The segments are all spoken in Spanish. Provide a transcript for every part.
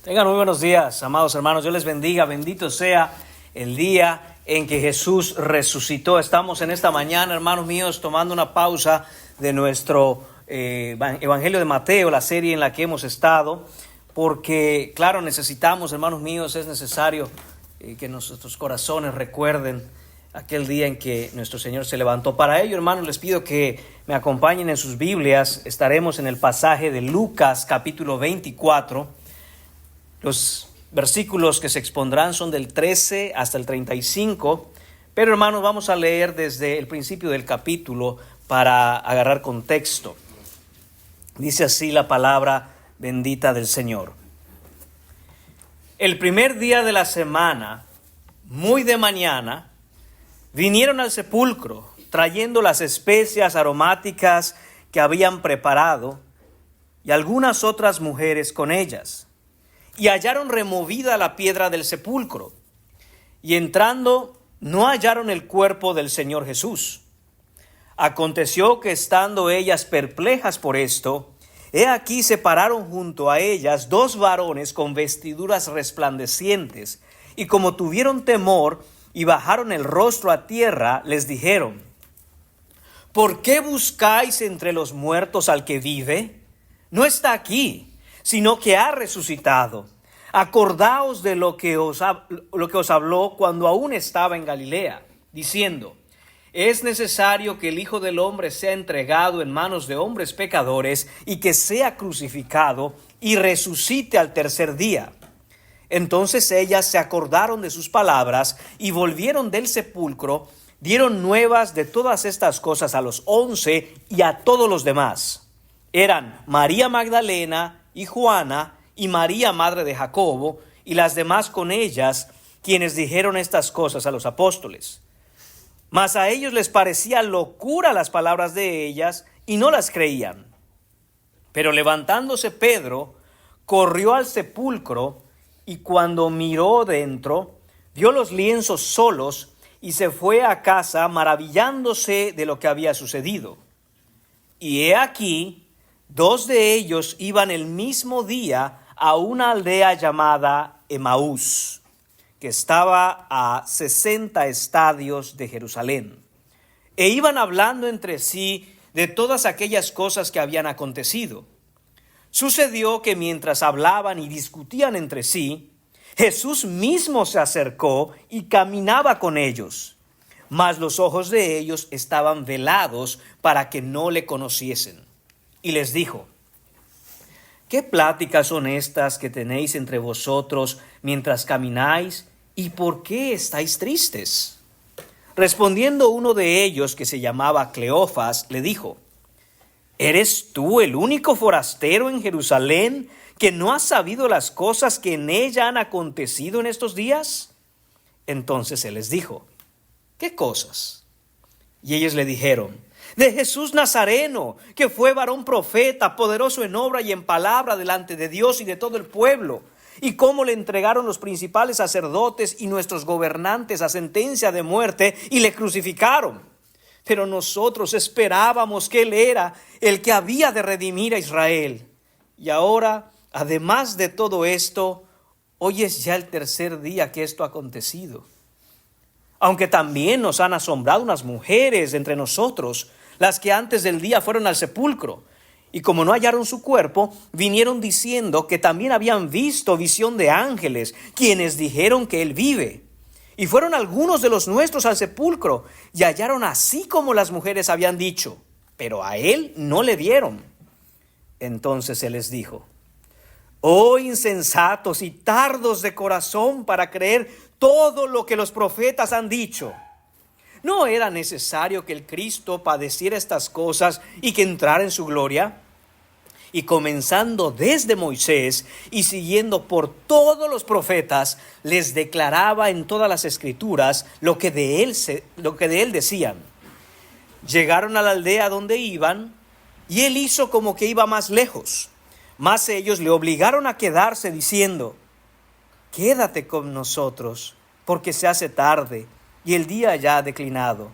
Tengan muy buenos días, amados hermanos. Dios les bendiga. Bendito sea el día en que Jesús resucitó. Estamos en esta mañana, hermanos míos, tomando una pausa de nuestro Evangelio de Mateo, la serie en la que hemos estado, porque, claro, necesitamos, hermanos míos, es necesario que nuestros corazones recuerden aquel día en que nuestro Señor se levantó. Para ello, hermanos, les pido que me acompañen en sus Biblias. Estaremos en el pasaje de Lucas, capítulo 24. Los versículos que se expondrán son del 13 hasta el 35, pero hermanos, vamos a leer desde el principio del capítulo para agarrar contexto. Dice así la palabra bendita del Señor. El primer día de la semana, muy de mañana, vinieron al sepulcro, trayendo las especias aromáticas que habían preparado, y algunas otras mujeres con ellas. Y hallaron removida la piedra del sepulcro, y entrando no hallaron el cuerpo del Señor Jesús. Aconteció que estando ellas perplejas por esto, he aquí se pararon junto a ellas dos varones con vestiduras resplandecientes, y como tuvieron temor y bajaron el rostro a tierra, les dijeron: ¿por qué buscáis entre los muertos al que vive? No está aquí, sino que ha resucitado. Acordaos de lo que os habló cuando aún estaba en Galilea, diciendo: es necesario que el Hijo del Hombre sea entregado en manos de hombres pecadores y que sea crucificado y resucite al tercer día. Entonces ellas se acordaron de sus palabras y volvieron del sepulcro, dieron nuevas de todas estas cosas a los 11 y a todos los demás. Eran María Magdalena y Juana y María, madre de Jacobo, y las demás con ellas, quienes dijeron estas cosas a los apóstoles. Mas a ellos les parecía locura las palabras de ellas, y no las creían. Pero levantándose Pedro, corrió al sepulcro, y cuando miró dentro, vio los lienzos solos, y se fue a casa maravillándose de lo que había sucedido. Y he aquí, dos de ellos iban el mismo día a una aldea llamada Emaús, que estaba a 60 estadios de Jerusalén, e iban hablando entre sí de todas aquellas cosas que habían acontecido. Sucedió que mientras hablaban y discutían entre sí, Jesús mismo se acercó y caminaba con ellos, mas los ojos de ellos estaban velados para que no le conociesen. Y les dijo: ¿qué pláticas son estas que tenéis entre vosotros mientras camináis? ¿Y por qué estáis tristes? Respondiendo uno de ellos, que se llamaba Cleofas, le dijo: ¿eres tú el único forastero en Jerusalén que no has sabido las cosas que en ella han acontecido en estos días? Entonces él les dijo: ¿qué cosas? Y ellos le dijeron: de Jesús Nazareno, que fue varón profeta, poderoso en obra y en palabra delante de Dios y de todo el pueblo, y cómo le entregaron los principales sacerdotes y nuestros gobernantes a sentencia de muerte y le crucificaron. Pero nosotros esperábamos que él era el que había de redimir a Israel. Y ahora, además de todo esto, hoy es ya el tercer día que esto ha acontecido. Aunque también nos han asombrado unas mujeres entre nosotros, las que antes del día fueron al sepulcro, y como no hallaron su cuerpo, vinieron diciendo que también habían visto visión de ángeles, quienes dijeron que él vive. Y fueron algunos de los nuestros al sepulcro, y hallaron así como las mujeres habían dicho, pero a él no le vieron. Entonces él les dijo: oh insensatos y tardos de corazón para creer todo lo que los profetas han dicho. ¿No era necesario que el Cristo padeciera estas cosas y que entrara en su gloria? Y comenzando desde Moisés y siguiendo por todos los profetas, les declaraba en todas las escrituras lo que de él decían. Llegaron a la aldea donde iban, y él hizo como que iba más lejos. Mas ellos le obligaron a quedarse, diciendo: quédate con nosotros, porque se hace tarde y el día ya ha declinado.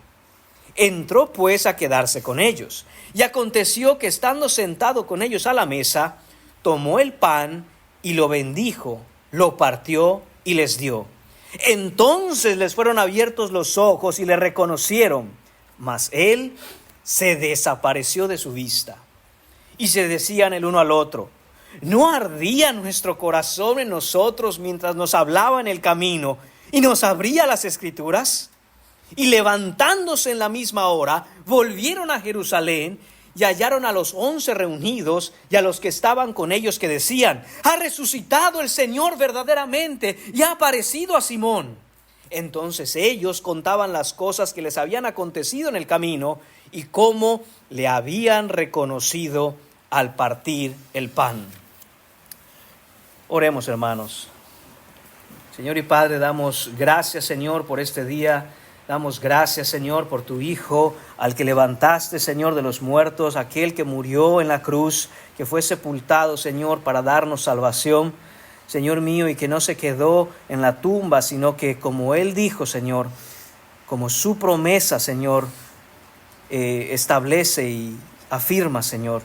Entró pues a quedarse con ellos. Y aconteció que estando sentado con ellos a la mesa, tomó el pan y lo bendijo, lo partió y les dio. Entonces les fueron abiertos los ojos y le reconocieron, mas él se desapareció de su vista. Y se decían el uno al otro: ¿no ardía nuestro corazón en nosotros mientras nos hablaba en el camino y nos abría las Escrituras? Y levantándose en la misma hora, volvieron a Jerusalén y hallaron a los 11 reunidos y a los que estaban con ellos, que decían: ha resucitado el Señor verdaderamente y ha aparecido a Simón. Entonces ellos contaban las cosas que les habían acontecido en el camino y cómo le habían reconocido al partir el pan. Oremos, hermanos. Señor y Padre, damos gracias, Señor, por este día. Damos gracias, Señor, por tu Hijo, al que levantaste, Señor, de los muertos, aquel que murió en la cruz, que fue sepultado, Señor, para darnos salvación, Señor mío, y que no se quedó en la tumba, sino que, como Él dijo, Señor, como su promesa, Señor, establece y afirma, Señor,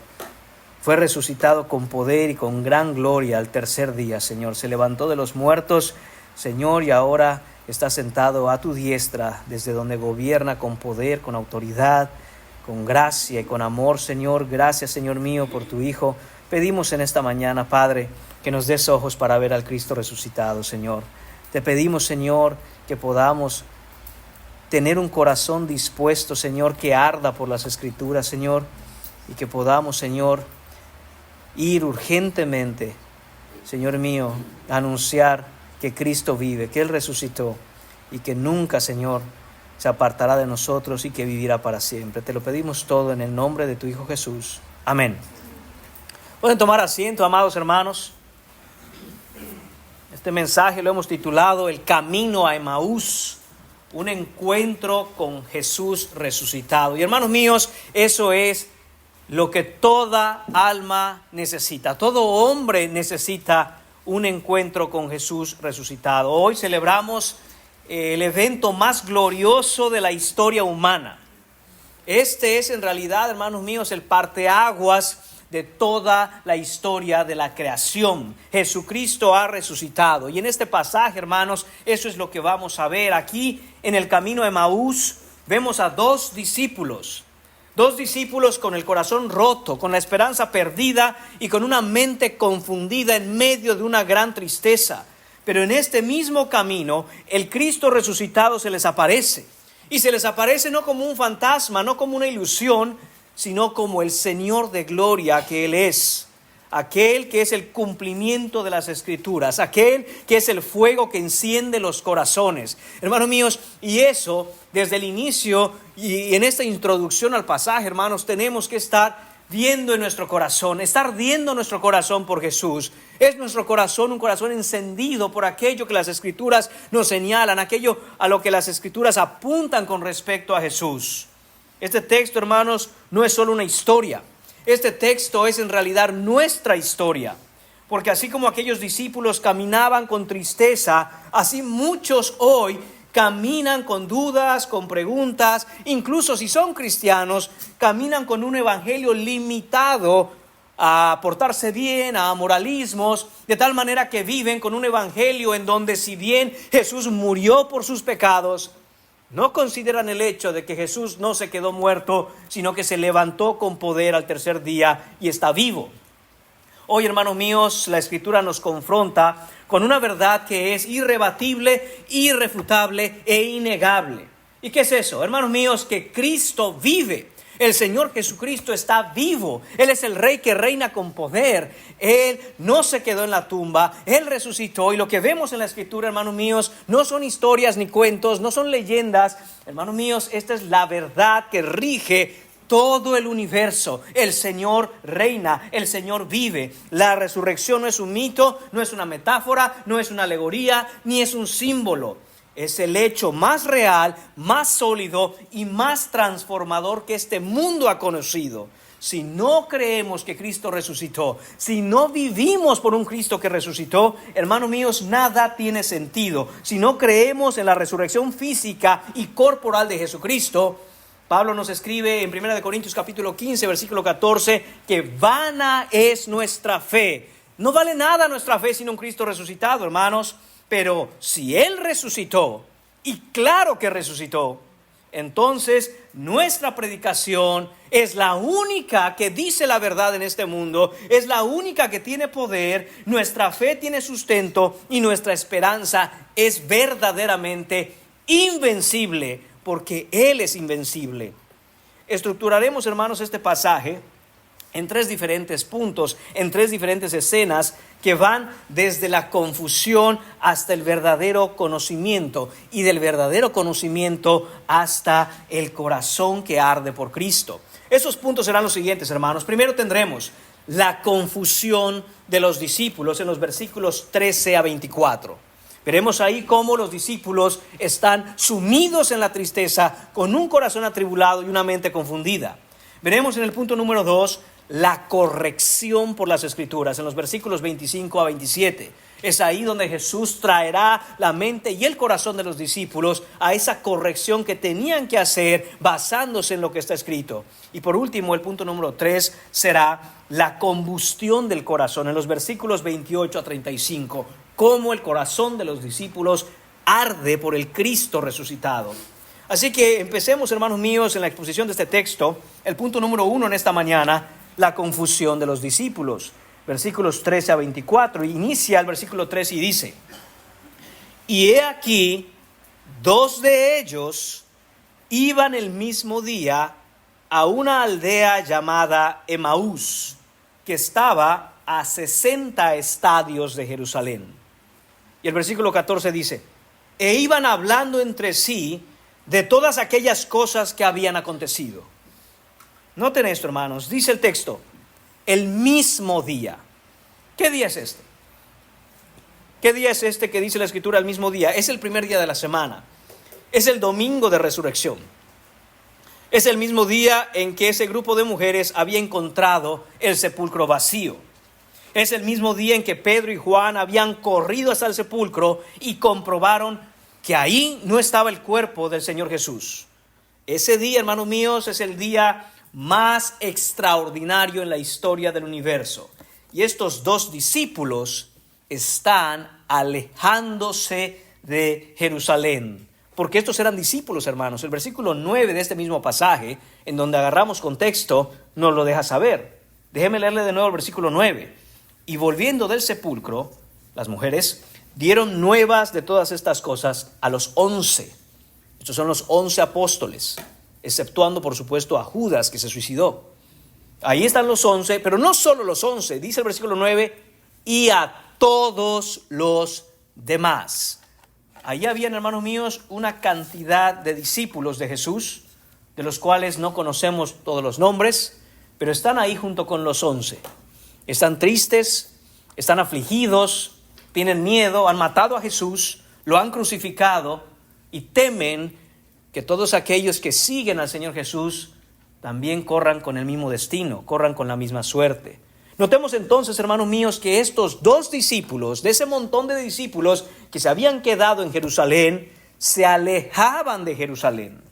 fue resucitado con poder y con gran gloria al tercer día, Señor. Se levantó de los muertos, Señor, y ahora está sentado a tu diestra, desde donde gobierna con poder, con autoridad, con gracia y con amor, Señor. Gracias, Señor mío, por tu Hijo. Pedimos en esta mañana, Padre, que nos des ojos para ver al Cristo resucitado, Señor. Te pedimos, Señor, que podamos tener un corazón dispuesto, Señor, que arda por las Escrituras, Señor, y que podamos, Señor, ir urgentemente, Señor mío, a anunciar que Cristo vive, que Él resucitó y que nunca, Señor, se apartará de nosotros y que vivirá para siempre. Te lo pedimos todo en el nombre de tu Hijo Jesús. Amén. Pueden tomar asiento, amados hermanos. Este mensaje lo hemos titulado El camino a Emaús, un encuentro con Jesús resucitado. Y hermanos míos, eso es lo que toda alma necesita. Todo hombre necesita un encuentro con Jesús resucitado. Hoy celebramos el evento más glorioso de la historia humana. Este es en realidad, hermanos míos, el parteaguas de toda la historia de la creación. Jesucristo ha resucitado. Y en este pasaje, hermanos, eso es lo que vamos a ver. Aquí en el camino de Emaús vemos a dos discípulos con el corazón roto, con la esperanza perdida y con una mente confundida en medio de una gran tristeza. Pero en este mismo camino, el Cristo resucitado se les aparece. Y se les aparece no como un fantasma, no como una ilusión, sino como el Señor de gloria que Él es. Aquel que es el cumplimiento de las Escrituras, aquel que es el fuego que enciende los corazones. Hermanos míos, y eso desde el inicio y en esta introducción al pasaje, hermanos, tenemos que estar viendo en nuestro corazón, estar ardiendo nuestro corazón por Jesús. Es nuestro corazón un corazón encendido por aquello que las Escrituras nos señalan, aquello a lo que las Escrituras apuntan con respecto a Jesús. Este texto, hermanos, no es solo una historia. Este texto es en realidad nuestra historia, porque así como aquellos discípulos caminaban con tristeza, así muchos hoy caminan con dudas, con preguntas, incluso si son cristianos, caminan con un evangelio limitado a portarse bien, a moralismos, de tal manera que viven con un evangelio en donde, si bien Jesús murió por sus pecados, no consideran el hecho de que Jesús no se quedó muerto, sino que se levantó con poder al tercer día y está vivo. Hoy, hermanos míos, la Escritura nos confronta con una verdad que es irrebatible, irrefutable e innegable. ¿Y qué es eso? Hermanos míos, que Cristo vive. El Señor Jesucristo está vivo. Él es el Rey que reina con poder. Él no se quedó en la tumba. Él resucitó. Y lo que vemos en la Escritura, hermanos míos, no son historias ni cuentos, no son leyendas. Hermanos míos, esta es la verdad que rige todo el universo. El Señor reina, el Señor vive. La resurrección no es un mito, no es una metáfora, no es una alegoría, ni es un símbolo. Es el hecho más real, más sólido y más transformador que este mundo ha conocido. Si no creemos que Cristo resucitó, si no vivimos por un Cristo que resucitó, hermanos míos, nada tiene sentido. Si no creemos en la resurrección física y corporal de Jesucristo, Pablo nos escribe en 1 Corintios capítulo 15, versículo 14, que vana es nuestra fe. No vale nada nuestra fe sin un Cristo resucitado, hermanos. Pero si Él resucitó, y claro que resucitó, entonces nuestra predicación es la única que dice la verdad en este mundo, es la única que tiene poder, nuestra fe tiene sustento y nuestra esperanza es verdaderamente invencible, porque Él es invencible. Estructuraremos, hermanos, este pasaje en tres diferentes puntos, en tres diferentes escenas que van desde la confusión hasta el verdadero conocimiento y del verdadero conocimiento hasta el corazón que arde por Cristo. Esos puntos serán los siguientes, hermanos. Primero tendremos la confusión de los discípulos en los versículos 13 a 24. Veremos ahí cómo los discípulos están sumidos en la tristeza, con un corazón atribulado y una mente confundida. Veremos en el punto número 2 la corrección por las Escrituras, en los versículos 25 a 27. Es ahí donde Jesús traerá la mente y el corazón de los discípulos a esa corrección que tenían que hacer basándose en lo que está escrito. Y por último, el punto número 3 será la combustión del corazón, en los versículos 28 a 35, cómo el corazón de los discípulos arde por el Cristo resucitado. Así que empecemos, hermanos míos, en la exposición de este texto. El punto número 1 en esta mañana: la confusión de los discípulos. Versículos 13 a 24. Inicia el versículo 13 y dice: y he aquí, 2 de ellos iban el mismo día a una aldea llamada Emaús, que estaba a 60 estadios de Jerusalén. Y el versículo 14 dice: e iban hablando entre sí de todas aquellas cosas que habían acontecido. Noten esto, hermanos, dice el texto, el mismo día. ¿Qué día es este? ¿Qué día es este que dice la Escritura el mismo día? Es el primer día de la semana. Es el domingo de resurrección. Es el mismo día en que ese grupo de mujeres había encontrado el sepulcro vacío. Es el mismo día en que Pedro y Juan habían corrido hasta el sepulcro y comprobaron que ahí no estaba el cuerpo del Señor Jesús. Ese día, hermanos míos, es el día más extraordinario en la historia del universo. Y estos 2 discípulos están alejándose de Jerusalén, porque estos eran discípulos, hermanos. El versículo 9 de este mismo pasaje, en donde agarramos contexto, nos lo deja saber. Déjeme leerle de nuevo el versículo 9. Y volviendo del sepulcro, las mujeres dieron nuevas de todas estas cosas a los 11. Estos son los 11 apóstoles, exceptuando por supuesto a Judas, que se suicidó. Ahí están los 11, pero no solo los 11, dice el versículo 9, y a todos los demás. Ahí habían, hermanos míos, una cantidad de discípulos de Jesús, de los cuales no conocemos todos los nombres, pero están ahí junto con los 11. Están tristes, están afligidos, tienen miedo, han matado a Jesús, lo han crucificado y temen que todos aquellos que siguen al Señor Jesús también corran con el mismo destino, corran con la misma suerte. Notemos entonces, hermanos míos, que estos 2 discípulos, de ese montón de discípulos que se habían quedado en Jerusalén, se alejaban de Jerusalén.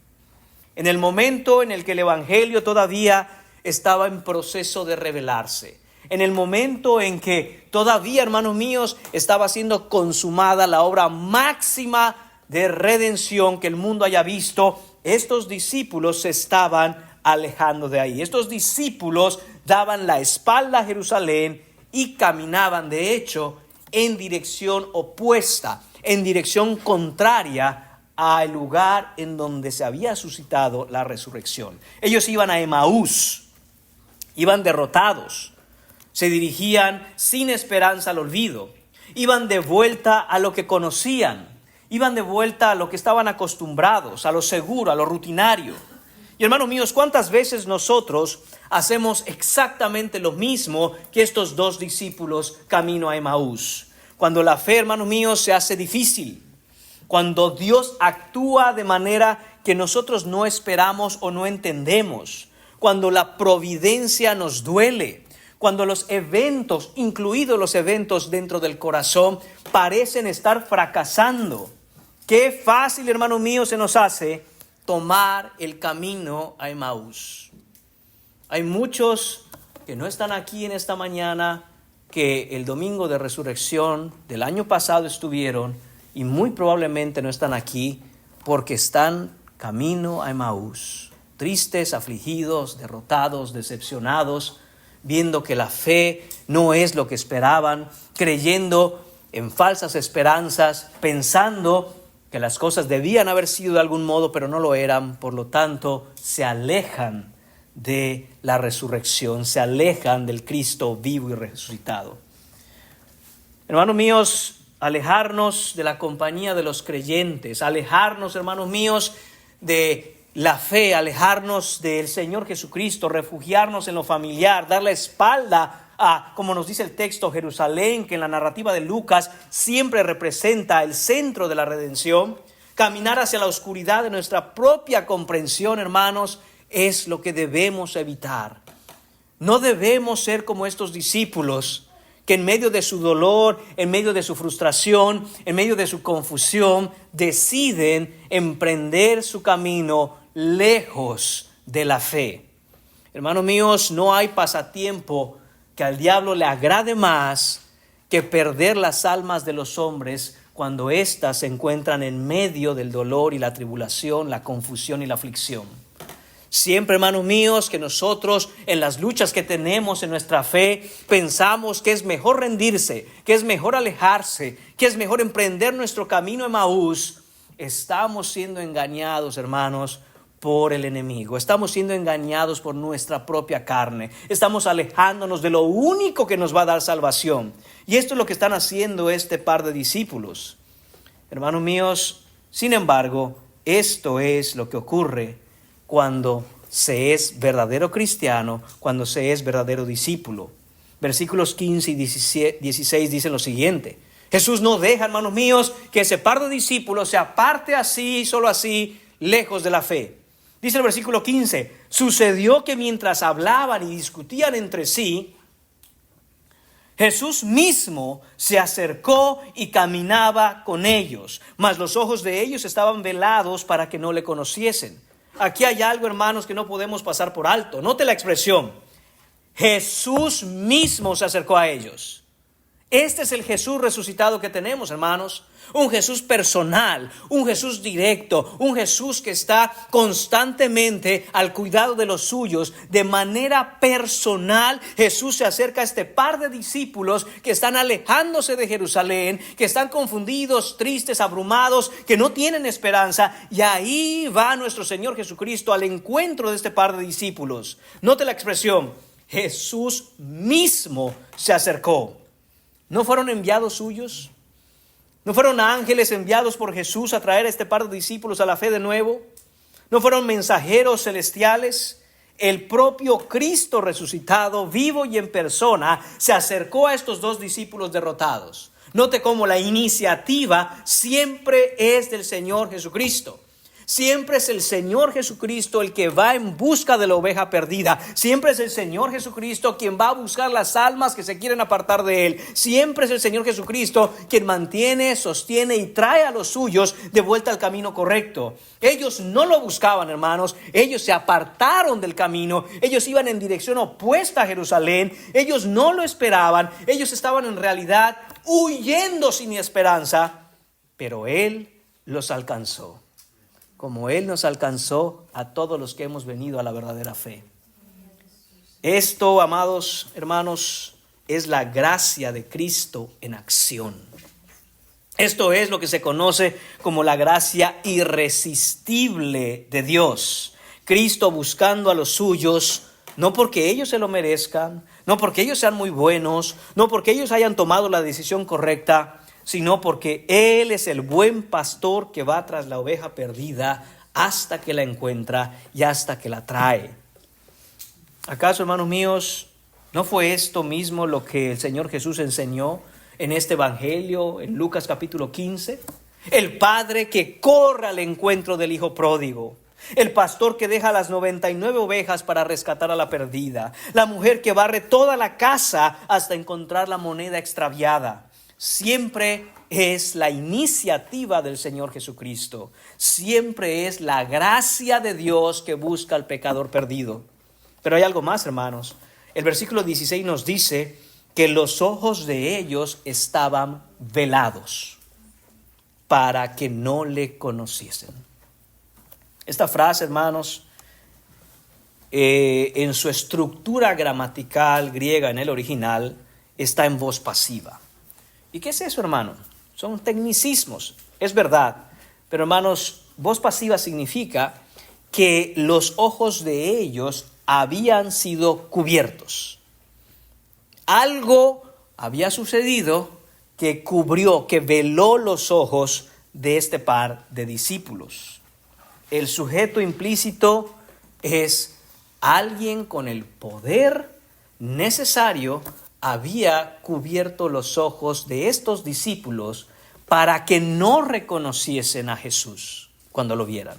En el momento en el que el evangelio todavía estaba en proceso de revelarse, en el momento en que todavía, hermanos míos, estaba siendo consumada la obra máxima de redención que el mundo haya visto, estos discípulos se estaban alejando de ahí. Estos discípulos daban la espalda a Jerusalén y caminaban, de hecho, en dirección opuesta, en dirección contraria al lugar en donde se había suscitado la resurrección. Ellos iban a Emaús, iban derrotados, se dirigían sin esperanza al olvido, iban de vuelta a lo que conocían, iban de vuelta a lo que estaban acostumbrados, a lo seguro, a lo rutinario. Y hermanos míos, ¿cuántas veces nosotros hacemos exactamente lo mismo que estos 2 discípulos camino a Emaús? Cuando la fe, hermanos míos, se hace difícil, cuando Dios actúa de manera que nosotros no esperamos o no entendemos, cuando la providencia nos duele, cuando los eventos, incluidos los eventos dentro del corazón, parecen estar fracasando. Qué fácil, hermanos míos, se nos hace tomar el camino a Emaús. Hay muchos que no están aquí en esta mañana, que el domingo de resurrección del año pasado estuvieron y muy probablemente no están aquí porque están camino a Emaús, tristes, afligidos, derrotados, decepcionados, viendo que la fe no es lo que esperaban, creyendo en falsas esperanzas, pensando que las cosas debían haber sido de algún modo, pero no lo eran. Por lo tanto, se alejan de la resurrección, se alejan del Cristo vivo y resucitado. Hermanos míos, alejarnos de la compañía de los creyentes, alejarnos, hermanos míos, de la fe, alejarnos del Señor Jesucristo, refugiarnos en lo familiar, dar la espalda a, como nos dice el texto, Jerusalén, que en la narrativa de Lucas siempre representa el centro de la redención, caminar hacia la oscuridad de nuestra propia comprensión, hermanos, es lo que debemos evitar. No debemos ser como estos discípulos que en medio de su dolor, en medio de su frustración, en medio de su confusión, deciden emprender su camino lejos de la fe. Hermanos míos, no hay pasatiempo que al diablo le agrade más que perder las almas de los hombres cuando éstas se encuentran en medio del dolor y la tribulación, la confusión y la aflicción. Siempre, hermanos míos, que nosotros en las luchas que tenemos en nuestra fe pensamos que es mejor rendirse, que es mejor alejarse, que es mejor emprender nuestro camino a Emaús, estamos siendo engañados, hermanos, por el enemigo. Estamos siendo engañados por nuestra propia carne. Estamos alejándonos de lo único que nos va a dar salvación. Y esto es lo que están haciendo este par de discípulos. Hermanos míos, sin embargo, esto es lo que ocurre cuando se es verdadero cristiano, cuando se es verdadero discípulo. Versículos 15 y 16 dicen lo siguiente. Jesús no deja, hermanos míos, que ese par de discípulos se aparte así, solo así, lejos de la fe. Dice el versículo 15, sucedió que mientras hablaban y discutían entre sí, Jesús mismo se acercó y caminaba con ellos, mas los ojos de ellos estaban velados para que no le conociesen. Aquí hay algo, hermanos, que no podemos pasar por alto. Note la expresión. Jesús mismo se acercó a ellos. Este es el Jesús resucitado que tenemos, hermanos. Un Jesús personal, un Jesús directo, un Jesús que está constantemente al cuidado de los suyos. De manera personal, Jesús se acerca a este par de discípulos que están alejándose de Jerusalén, que están confundidos, tristes, abrumados, que no tienen esperanza. Y ahí va nuestro Señor Jesucristo al encuentro de este par de discípulos. Note la expresión, Jesús mismo se acercó. ¿No fueron enviados suyos? ¿No fueron ángeles enviados por Jesús a traer a este par de discípulos a la fe de nuevo? ¿No fueron mensajeros celestiales? El propio Cristo resucitado, vivo y en persona, se acercó a estos dos discípulos derrotados. Note cómo la iniciativa siempre es del Señor Jesucristo. Siempre es el Señor Jesucristo el que va en busca de la oveja perdida. Siempre es el Señor Jesucristo quien va a buscar las almas que se quieren apartar de Él. Siempre es el Señor Jesucristo quien mantiene, sostiene y trae a los suyos de vuelta al camino correcto. Ellos no lo buscaban, hermanos. Ellos se apartaron del camino. Ellos iban en dirección opuesta a Jerusalén. Ellos no lo esperaban. Ellos estaban en realidad huyendo sin esperanza. Pero Él los alcanzó, como Él nos alcanzó a todos los que hemos venido a la verdadera fe. Esto, amados hermanos, es la gracia de Cristo en acción. Esto es lo que se conoce como la gracia irresistible de Dios. Cristo buscando a los suyos, no porque ellos se lo merezcan, no porque ellos sean muy buenos, no porque ellos hayan tomado la decisión correcta, sino porque Él es el buen pastor que va tras la oveja perdida hasta que la encuentra y hasta que la trae. ¿Acaso, hermanos míos, no fue esto mismo lo que el Señor Jesús enseñó en este evangelio, en Lucas capítulo 15? El padre que corre al encuentro del hijo pródigo. El pastor que deja las 99 ovejas para rescatar a la perdida. La mujer que barre toda la casa hasta encontrar la moneda extraviada. Siempre es la iniciativa del Señor Jesucristo. Siempre es la gracia de Dios que busca al pecador perdido. Pero hay algo más, hermanos. El versículo 16 nos dice que los ojos de ellos estaban velados para que no le conociesen. Esta frase, hermanos, en su estructura gramatical griega en el original, está en voz pasiva. ¿Y qué es eso, hermano? Son tecnicismos, es verdad. Pero, hermanos, voz pasiva significa que los ojos de ellos habían sido cubiertos. Algo había sucedido que cubrió, que veló los ojos de este par de discípulos. El sujeto implícito es alguien con el poder necesario había cubierto los ojos de estos discípulos para que no reconociesen a Jesús cuando lo vieran.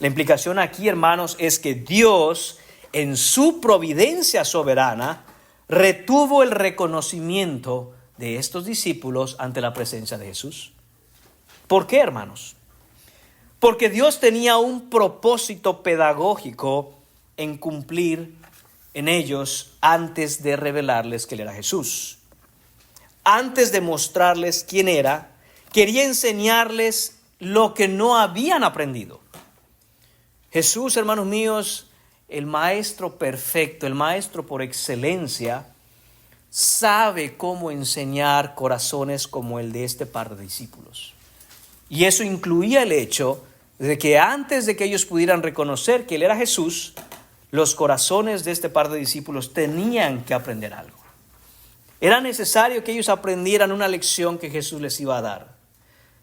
La implicación aquí, hermanos, es que Dios, en su providencia soberana, retuvo el reconocimiento de estos discípulos ante la presencia de Jesús. ¿Por qué, hermanos? Porque Dios tenía un propósito pedagógico en cumplir en ellos antes de revelarles que Él era Jesús. Antes de mostrarles quién era, quería enseñarles lo que no habían aprendido. Jesús, hermanos míos, el maestro perfecto, el maestro por excelencia, sabe cómo enseñar corazones como el de este par de discípulos. Y eso incluía el hecho de que antes de que ellos pudieran reconocer que Él era Jesús, los corazones de este par de discípulos tenían que aprender algo. Era necesario que ellos aprendieran una lección que Jesús les iba a dar.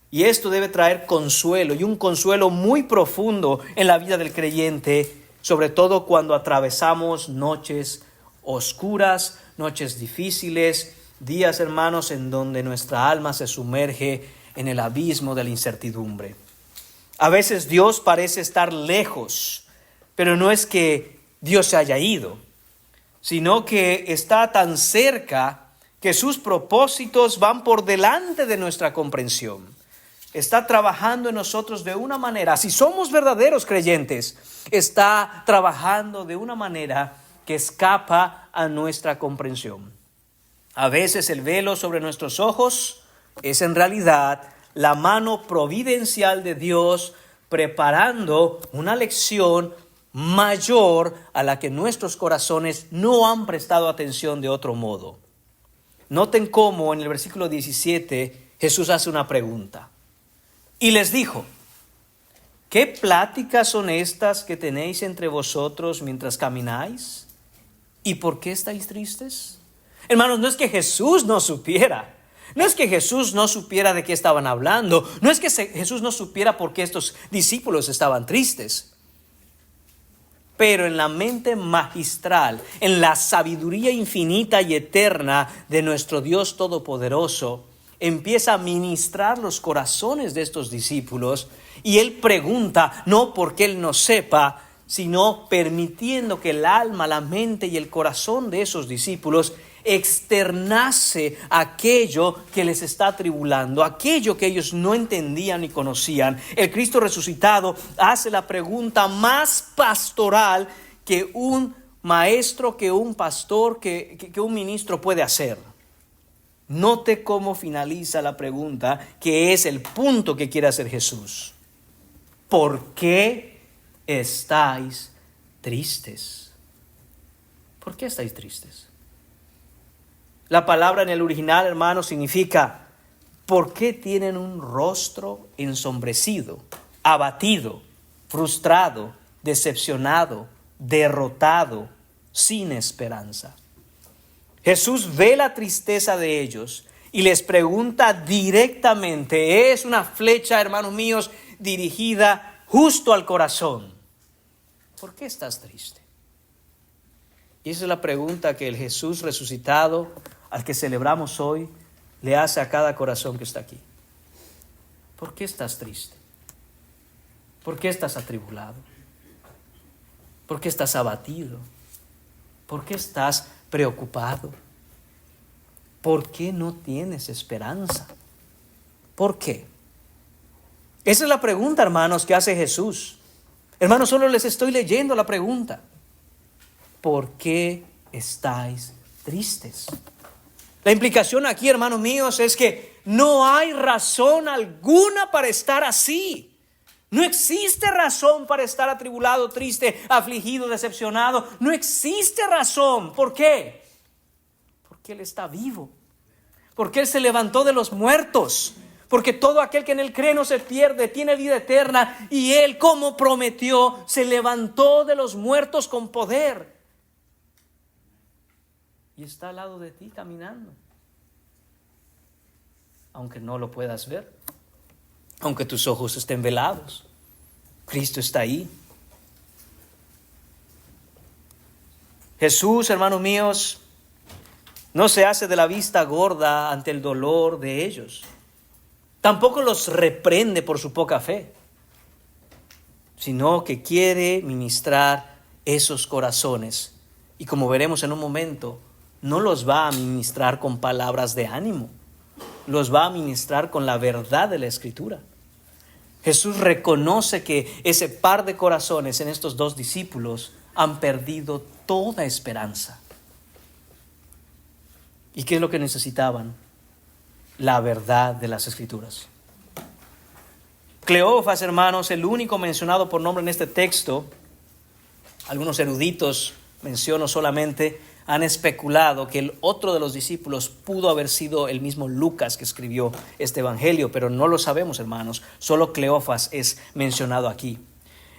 Y esto debe traer consuelo, y un consuelo muy profundo en la vida del creyente, sobre todo cuando atravesamos noches oscuras, noches difíciles, días, hermanos, en donde nuestra alma se sumerge en el abismo de la incertidumbre. A veces Dios parece estar lejos, pero no es que Dios se haya ido, sino que está tan cerca que sus propósitos van por delante de nuestra comprensión. Está trabajando en nosotros de una manera, si somos verdaderos creyentes, está trabajando de una manera que escapa a nuestra comprensión. A veces el velo sobre nuestros ojos es en realidad la mano providencial de Dios preparando una lección mayor a la que nuestros corazones no han prestado atención de otro modo. Noten cómo en el versículo 17 Jesús hace una pregunta. Y les dijo, ¿qué pláticas son estas que tenéis entre vosotros mientras camináis? ¿Y por qué estáis tristes? Hermanos, no es que Jesús no supiera. No es que Jesús no supiera de qué estaban hablando. No es que Jesús no supiera por qué estos discípulos estaban tristes. Pero en la mente magistral, en la sabiduría infinita y eterna de nuestro Dios Todopoderoso, empieza a ministrar los corazones de estos discípulos y Él pregunta, no porque Él no sepa, sino permitiendo que el alma, la mente y el corazón de esos discípulos externase aquello que les está atribulando, aquello que ellos no entendían ni conocían. El Cristo resucitado hace la pregunta más pastoral que un maestro, que un pastor, que un ministro puede hacer. Note cómo finaliza la pregunta, que es el punto que quiere hacer Jesús. ¿Por qué estáis tristes? ¿Por qué estáis tristes? La palabra en el original, hermano, significa ¿por qué tienen un rostro ensombrecido, abatido, frustrado, decepcionado, derrotado, sin esperanza? Jesús ve la tristeza de ellos y les pregunta directamente. Es una flecha, hermanos míos, dirigida justo al corazón. ¿Por qué estás triste? Y esa es la pregunta que el Jesús resucitado, al que celebramos hoy, le hace a cada corazón que está aquí. ¿Por qué estás triste? ¿Por qué estás atribulado? ¿Por qué estás abatido? ¿Por qué estás preocupado? ¿Por qué no tienes esperanza? ¿Por qué? Esa es la pregunta, hermanos, que hace Jesús. Hermanos, solo les estoy leyendo la pregunta. ¿Por qué estáis tristes? La implicación aquí, hermanos míos, es que no hay razón alguna para estar así. No existe razón para estar atribulado, triste, afligido, decepcionado. No existe razón. ¿Por qué? Porque Él está vivo. Porque Él se levantó de los muertos. Porque todo aquel que en Él cree no se pierde, tiene vida eterna. Y Él, como prometió, se levantó de los muertos con poder. Y está al lado de ti caminando. Aunque no lo puedas ver. Aunque tus ojos estén velados, Cristo está ahí. Jesús, hermanos míos, no se hace de la vista gorda ante el dolor de ellos. Tampoco los reprende por su poca fe, sino que quiere ministrar esos corazones. Y como veremos en un momento, no los va a ministrar con palabras de ánimo. Los va a ministrar con la verdad de la Escritura. Jesús reconoce que ese par de corazones en estos dos discípulos han perdido toda esperanza. ¿Y qué es lo que necesitaban? La verdad de las Escrituras. Cleofas, hermanos, el único mencionado por nombre en este texto, algunos eruditos, menciono solamente, han especulado que el otro de los discípulos pudo haber sido el mismo Lucas que escribió este evangelio, pero no lo sabemos, hermanos. Solo Cleofas es mencionado aquí.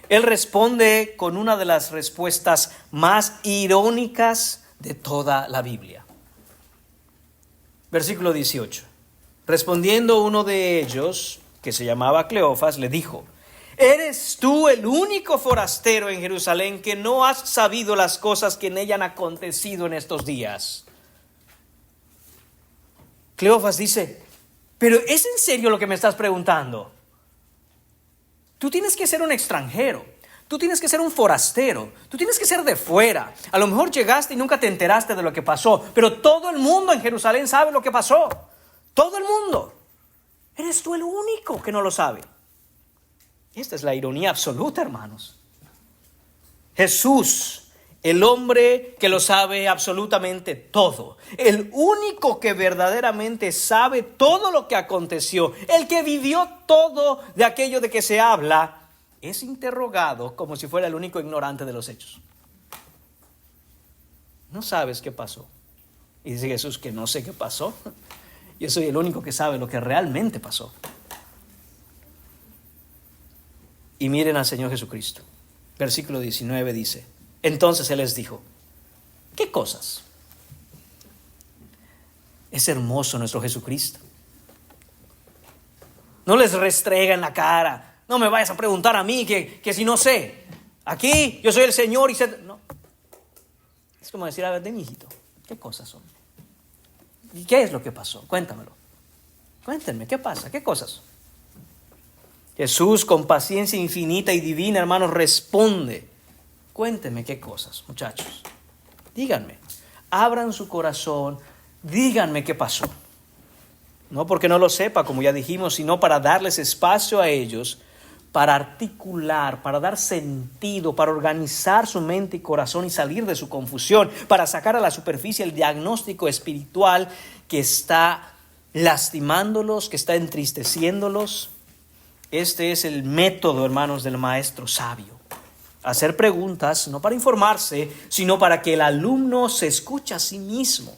Él responde con una de las respuestas más irónicas de toda la Biblia. Versículo 18. Respondiendo uno de ellos, que se llamaba Cleofas, le dijo: ¿Eres tú el único forastero en Jerusalén que no has sabido las cosas que en ella han acontecido en estos días? Cleofas dice: ¿pero es en serio lo que me estás preguntando? Tú tienes que ser un extranjero, tú tienes que ser un forastero, tú tienes que ser de fuera. A lo mejor llegaste y nunca te enteraste de lo que pasó, pero todo el mundo en Jerusalén sabe lo que pasó. Todo el mundo. Eres tú el único que no lo sabe. Esta es la ironía absoluta, hermanos. Jesús, el hombre que lo sabe absolutamente todo, el único que verdaderamente sabe todo lo que aconteció, el que vivió todo de aquello de que se habla, es interrogado como si fuera el único ignorante de los hechos. No sabes qué pasó. Y dice Jesús que no sé qué pasó. Yo soy el único que sabe lo que realmente pasó. Y miren al Señor Jesucristo. Versículo 19 dice: entonces Él les dijo: ¿qué cosas? Es hermoso nuestro Jesucristo. No les restrega en la cara: no me vayas a preguntar a mí que si no sé. Aquí yo soy el Señor y sé. No. Es como decir: a ver, mi hijito, ¿qué cosas son? ¿Y qué es lo que pasó? Cuéntamelo. Cuéntenme, ¿qué pasa? ¿Qué cosas? Jesús, con paciencia infinita y divina, hermanos, responde: cuéntenme qué cosas, muchachos. Díganme, abran su corazón, díganme qué pasó. No porque no lo sepa, como ya dijimos, sino para darles espacio a ellos, para articular, para dar sentido, para organizar su mente y corazón y salir de su confusión, para sacar a la superficie el diagnóstico espiritual que está lastimándolos, que está entristeciéndolos. Este es el método, hermanos, del maestro sabio. Hacer preguntas, no para informarse, sino para que el alumno se escuche a sí mismo,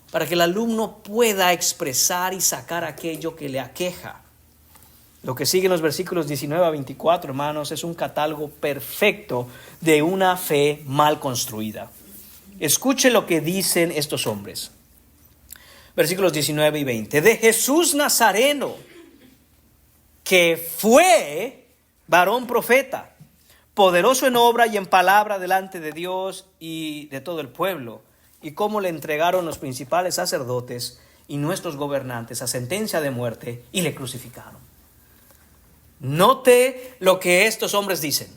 para que el alumno pueda expresar y sacar aquello que le aqueja. Lo que sigue en los versículos 19 a 24, hermanos, es un catálogo perfecto de una fe mal construida. Escuche lo que dicen estos hombres. Versículos 19 y 20. De Jesús Nazareno, que fue varón profeta, poderoso en obra y en palabra delante de Dios y de todo el pueblo, y cómo le entregaron los principales sacerdotes y nuestros gobernantes a sentencia de muerte y le crucificaron. Note lo que estos hombres dicen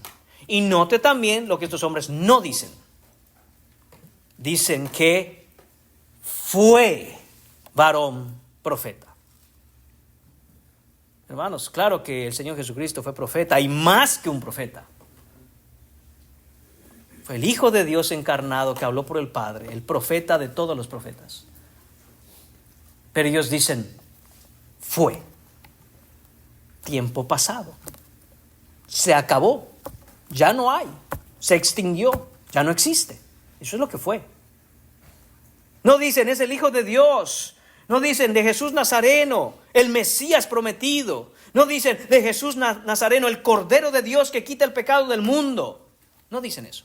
y note también lo que estos hombres no dicen. Dicen que fue varón profeta. Hermanos, claro que el Señor Jesucristo fue profeta y más que un profeta. Fue el Hijo de Dios encarnado que habló por el Padre, el profeta de todos los profetas. Pero ellos dicen, fue tiempo pasado, se acabó, ya no hay, se extinguió, ya no existe. Eso es lo que fue. No dicen, es el Hijo de Dios. No dicen de Jesús Nazareno, el Mesías prometido. No dicen de Jesús Nazareno, el Cordero de Dios que quita el pecado del mundo. No dicen eso.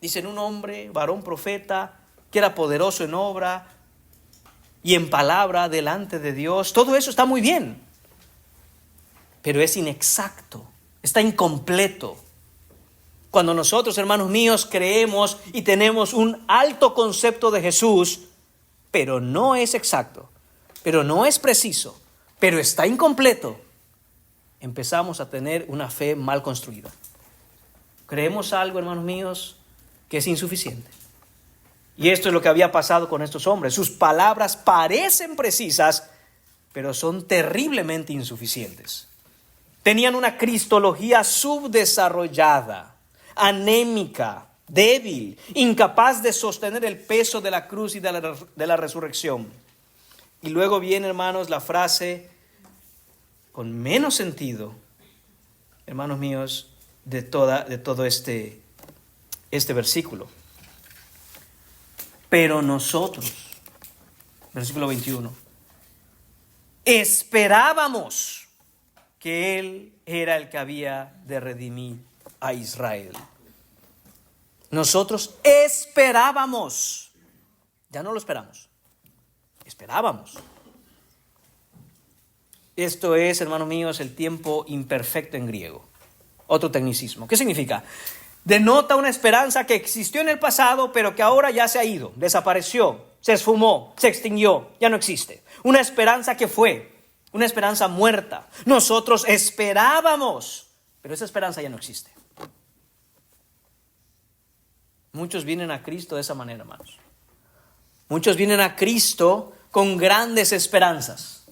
Dicen un hombre, varón profeta, que era poderoso en obra y en palabra delante de Dios. Todo eso está muy bien, pero es inexacto, está incompleto. Cuando nosotros, hermanos míos, creemos y tenemos un alto concepto de Jesús, pero no es exacto, pero no es preciso, pero está incompleto, empezamos a tener una fe mal construida. Creemos algo, hermanos míos, que es insuficiente. Y esto es lo que había pasado con estos hombres. Sus palabras parecen precisas, pero son terriblemente insuficientes. Tenían una cristología subdesarrollada, anémica, débil, incapaz de sostener el peso de la cruz y de la resurrección. Y luego viene, hermanos, la frase con menos sentido, hermanos míos, de todo este versículo. Pero nosotros, versículo 21, esperábamos que Él era el que había de redimir a Israel. Nosotros esperábamos, ya no lo esperamos, esperábamos. Esto es, hermanos míos, el tiempo imperfecto en griego. Otro tecnicismo. ¿Qué significa? Denota una esperanza que existió en el pasado, pero que ahora ya se ha ido, desapareció, se esfumó, se extinguió, ya no existe. Una esperanza que fue, una esperanza muerta. Nosotros esperábamos, pero esa esperanza ya no existe. Muchos vienen a Cristo de esa manera, hermanos. Muchos vienen a Cristo con grandes esperanzas.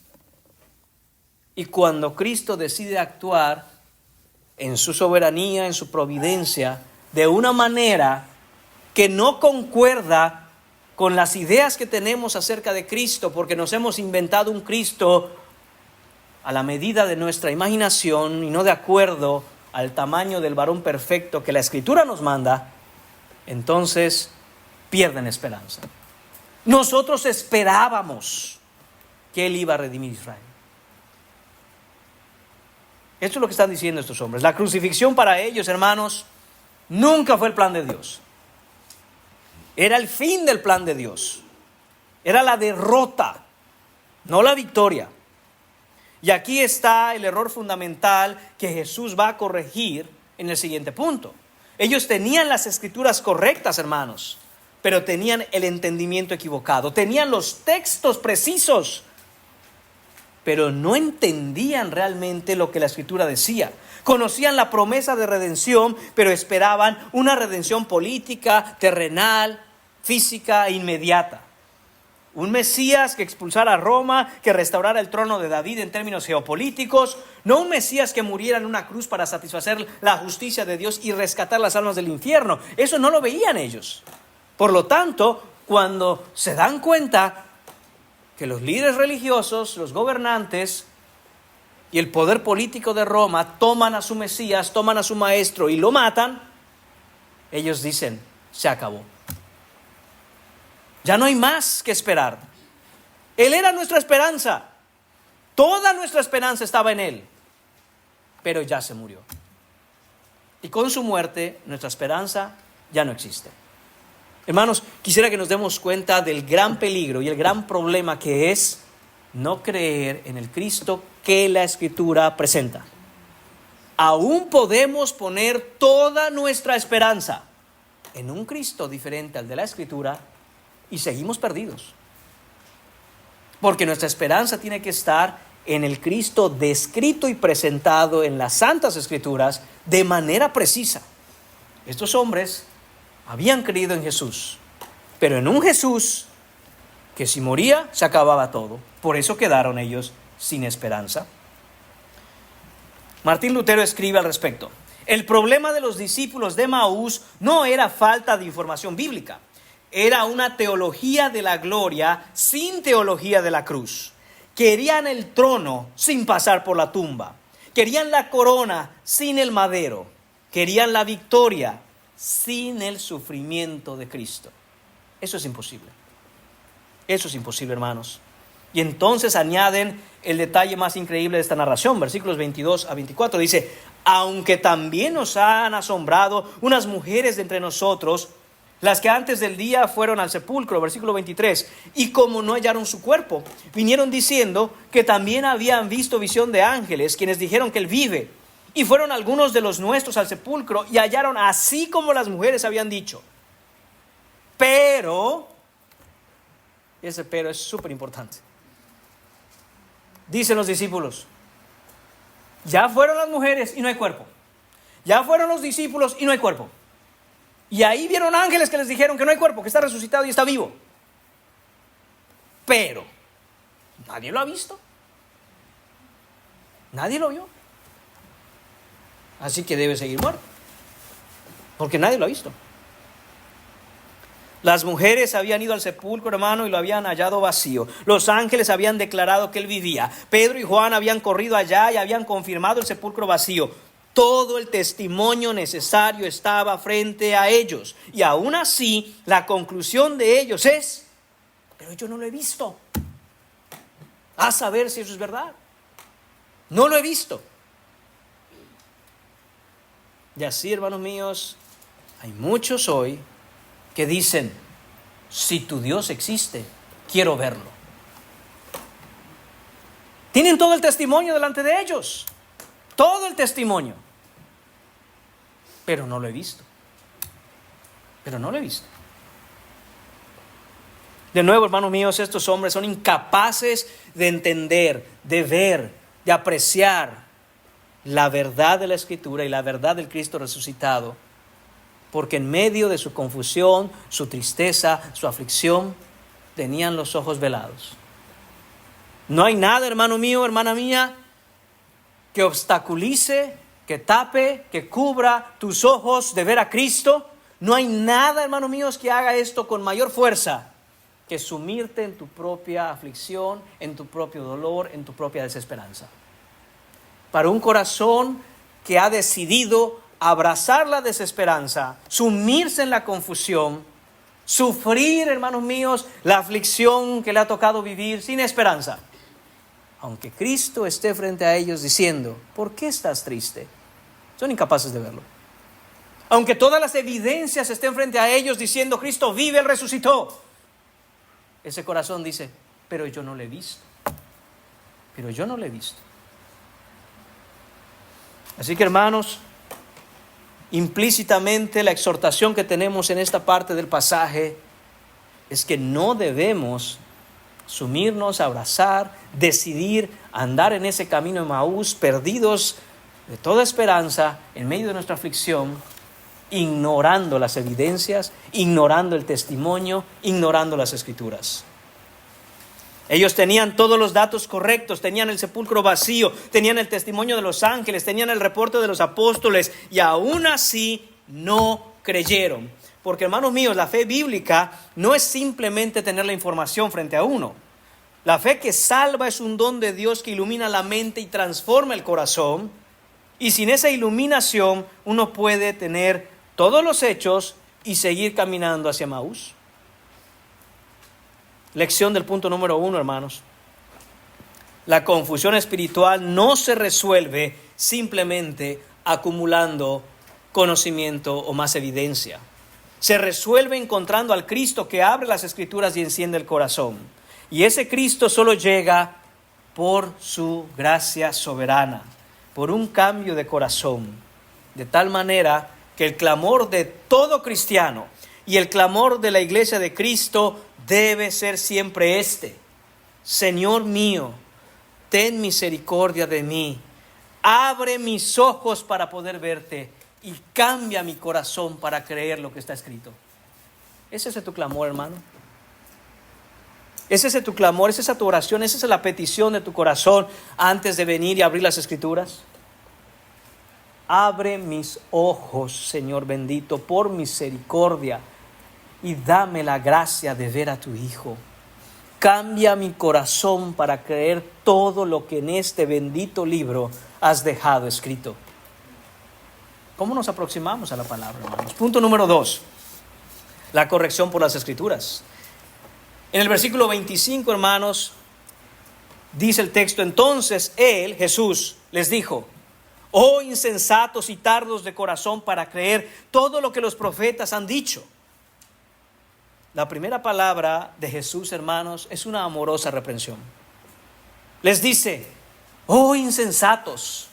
Y cuando Cristo decide actuar en su soberanía, en su providencia, de una manera que no concuerda con las ideas que tenemos acerca de Cristo, porque nos hemos inventado un Cristo a la medida de nuestra imaginación y no de acuerdo al tamaño del varón perfecto que la Escritura nos manda, entonces pierden esperanza. Nosotros esperábamos que Él iba a redimir a Israel. Esto es lo que están diciendo estos hombres. La crucifixión para ellos, hermanos, nunca fue el plan de Dios. Era el fin del plan de Dios. Era la derrota, no la victoria. Y aquí está el error fundamental que Jesús va a corregir en el siguiente punto. Ellos tenían las escrituras correctas, hermanos, pero tenían el entendimiento equivocado. Tenían los textos precisos, pero no entendían realmente lo que la Escritura decía. Conocían la promesa de redención, pero esperaban una redención política, terrenal, física e inmediata. Un Mesías que expulsara a Roma, que restaurara el trono de David en términos geopolíticos. No un Mesías que muriera en una cruz para satisfacer la justicia de Dios y rescatar las almas del infierno. Eso no lo veían ellos. Por lo tanto, cuando se dan cuenta que los líderes religiosos, los gobernantes y el poder político de Roma toman a su Mesías, toman a su maestro y lo matan, ellos dicen, se acabó. Ya no hay más que esperar. Él era nuestra esperanza. Toda nuestra esperanza estaba en Él. Pero ya se murió. Y con su muerte, nuestra esperanza ya no existe. Hermanos, quisiera que nos demos cuenta del gran peligro y el gran problema que es no creer en el Cristo que la Escritura presenta. Aún podemos poner toda nuestra esperanza en un Cristo diferente al de la Escritura y seguimos perdidos. Porque nuestra esperanza tiene que estar en el Cristo descrito y presentado en las Santas Escrituras de manera precisa. Estos hombres habían creído en Jesús, pero en un Jesús que si moría se acababa todo. Por eso quedaron ellos sin esperanza. Martín Lutero escribe al respecto: el problema de los discípulos de Maús no era falta de información bíblica. era una teología de la gloria sin teología de la cruz. Querían el trono sin pasar por la tumba. Querían la corona sin el madero. Querían la victoria sin el sufrimiento de Cristo. Eso es imposible. Eso es imposible, hermanos. Y entonces añaden el detalle más increíble de esta narración, versículos 22 a 24. Dice, aunque también nos han asombrado unas mujeres de entre nosotros, las que antes del día fueron al sepulcro, versículo 23, y como no hallaron su cuerpo, vinieron diciendo que también habían visto visión de ángeles, quienes dijeron que él vive. Y fueron algunos de los nuestros al sepulcro y hallaron así como las mujeres habían dicho. Pero, ese pero es súper importante. Dicen los discípulos, ya fueron las mujeres y no hay cuerpo. Ya fueron los discípulos y no hay cuerpo. Y ahí vieron ángeles que les dijeron que no hay cuerpo, que está resucitado y está vivo. Pero nadie lo ha visto. Nadie lo vio. Así que debe seguir muerto, porque nadie lo ha visto. Las mujeres habían ido al sepulcro, hermano, y lo habían hallado vacío. Los ángeles habían declarado que él vivía. Pedro y Juan habían corrido allá y habían confirmado el sepulcro vacío. Todo el testimonio necesario estaba frente a ellos. Y aún así, la conclusión de ellos es, pero yo no lo he visto. A saber si eso es verdad. No lo he visto. Y así, hermanos míos, hay muchos hoy que dicen, si tu Dios existe, quiero verlo. Tienen todo el testimonio delante de ellos, todo el testimonio, pero no lo he visto. Pero no lo he visto. De nuevo, hermanos míos, estos hombres son incapaces de entender, de ver, de apreciar la verdad de la Escritura y la verdad del Cristo resucitado, porque en medio de su confusión, su tristeza, su aflicción, tenían los ojos velados. No hay nada, hermano mío, hermana mía, que obstaculice, que tape, que cubra tus ojos de ver a Cristo. No hay nada, hermano mío, que haga esto con mayor fuerza que sumirte en tu propia aflicción, en tu propio dolor, en tu propia desesperanza. Para un corazón que ha decidido abrazar la desesperanza, sumirse en la confusión, sufrir, hermanos míos, la aflicción que le ha tocado vivir sin esperanza. Aunque Cristo esté frente a ellos diciendo, ¿por qué estás triste? Son incapaces de verlo. Aunque todas las evidencias estén frente a ellos diciendo, Cristo vive, Él resucitó. Ese corazón dice, pero yo no le he visto. Pero yo no le he visto. Así que, hermanos, implícitamente la exhortación que tenemos en esta parte del pasaje es que no debemos sumirnos, abrazar, decidir andar en ese camino de Emaús, perdidos de toda esperanza en medio de nuestra aflicción, ignorando las evidencias, ignorando el testimonio, ignorando las Escrituras. Ellos tenían todos los datos correctos, tenían el sepulcro vacío, tenían el testimonio de los ángeles, tenían el reporte de los apóstoles y aún así no creyeron. Porque, hermanos míos, la fe bíblica no es simplemente tener la información frente a uno. La fe que salva es un don de Dios que ilumina la mente y transforma el corazón. Y sin esa iluminación uno puede tener todos los hechos y seguir caminando hacia Emaús. Lección del punto número 1, hermanos. La confusión espiritual no se resuelve simplemente acumulando conocimiento o más evidencia. Se resuelve encontrando al Cristo que abre las Escrituras y enciende el corazón. Y ese Cristo solo llega por su gracia soberana, por un cambio de corazón, de tal manera que el clamor de todo cristiano y el clamor de la iglesia de Cristo debe ser siempre este: Señor mío, ten misericordia de mí, abre mis ojos para poder verte y cambia mi corazón para creer lo que está escrito. ¿Es ese tu clamor, hermano? ¿Es ese tu clamor? ¿Es esa tu oración? ¿Es esa la petición de tu corazón antes de venir y abrir las Escrituras? Abre mis ojos, Señor bendito, por misericordia. y dame la gracia de ver a tu Hijo. Cambia mi corazón para creer todo lo que en este bendito libro has dejado escrito. ¿Cómo nos aproximamos a la palabra, hermanos? Punto número 2, la corrección por las Escrituras. En el versículo 25, hermanos, dice el texto: entonces él, Jesús, les dijo: oh insensatos y tardos de corazón para creer todo lo que los profetas han dicho. La primera palabra de Jesús, hermanos, es una amorosa reprensión. Les dice: oh insensatos.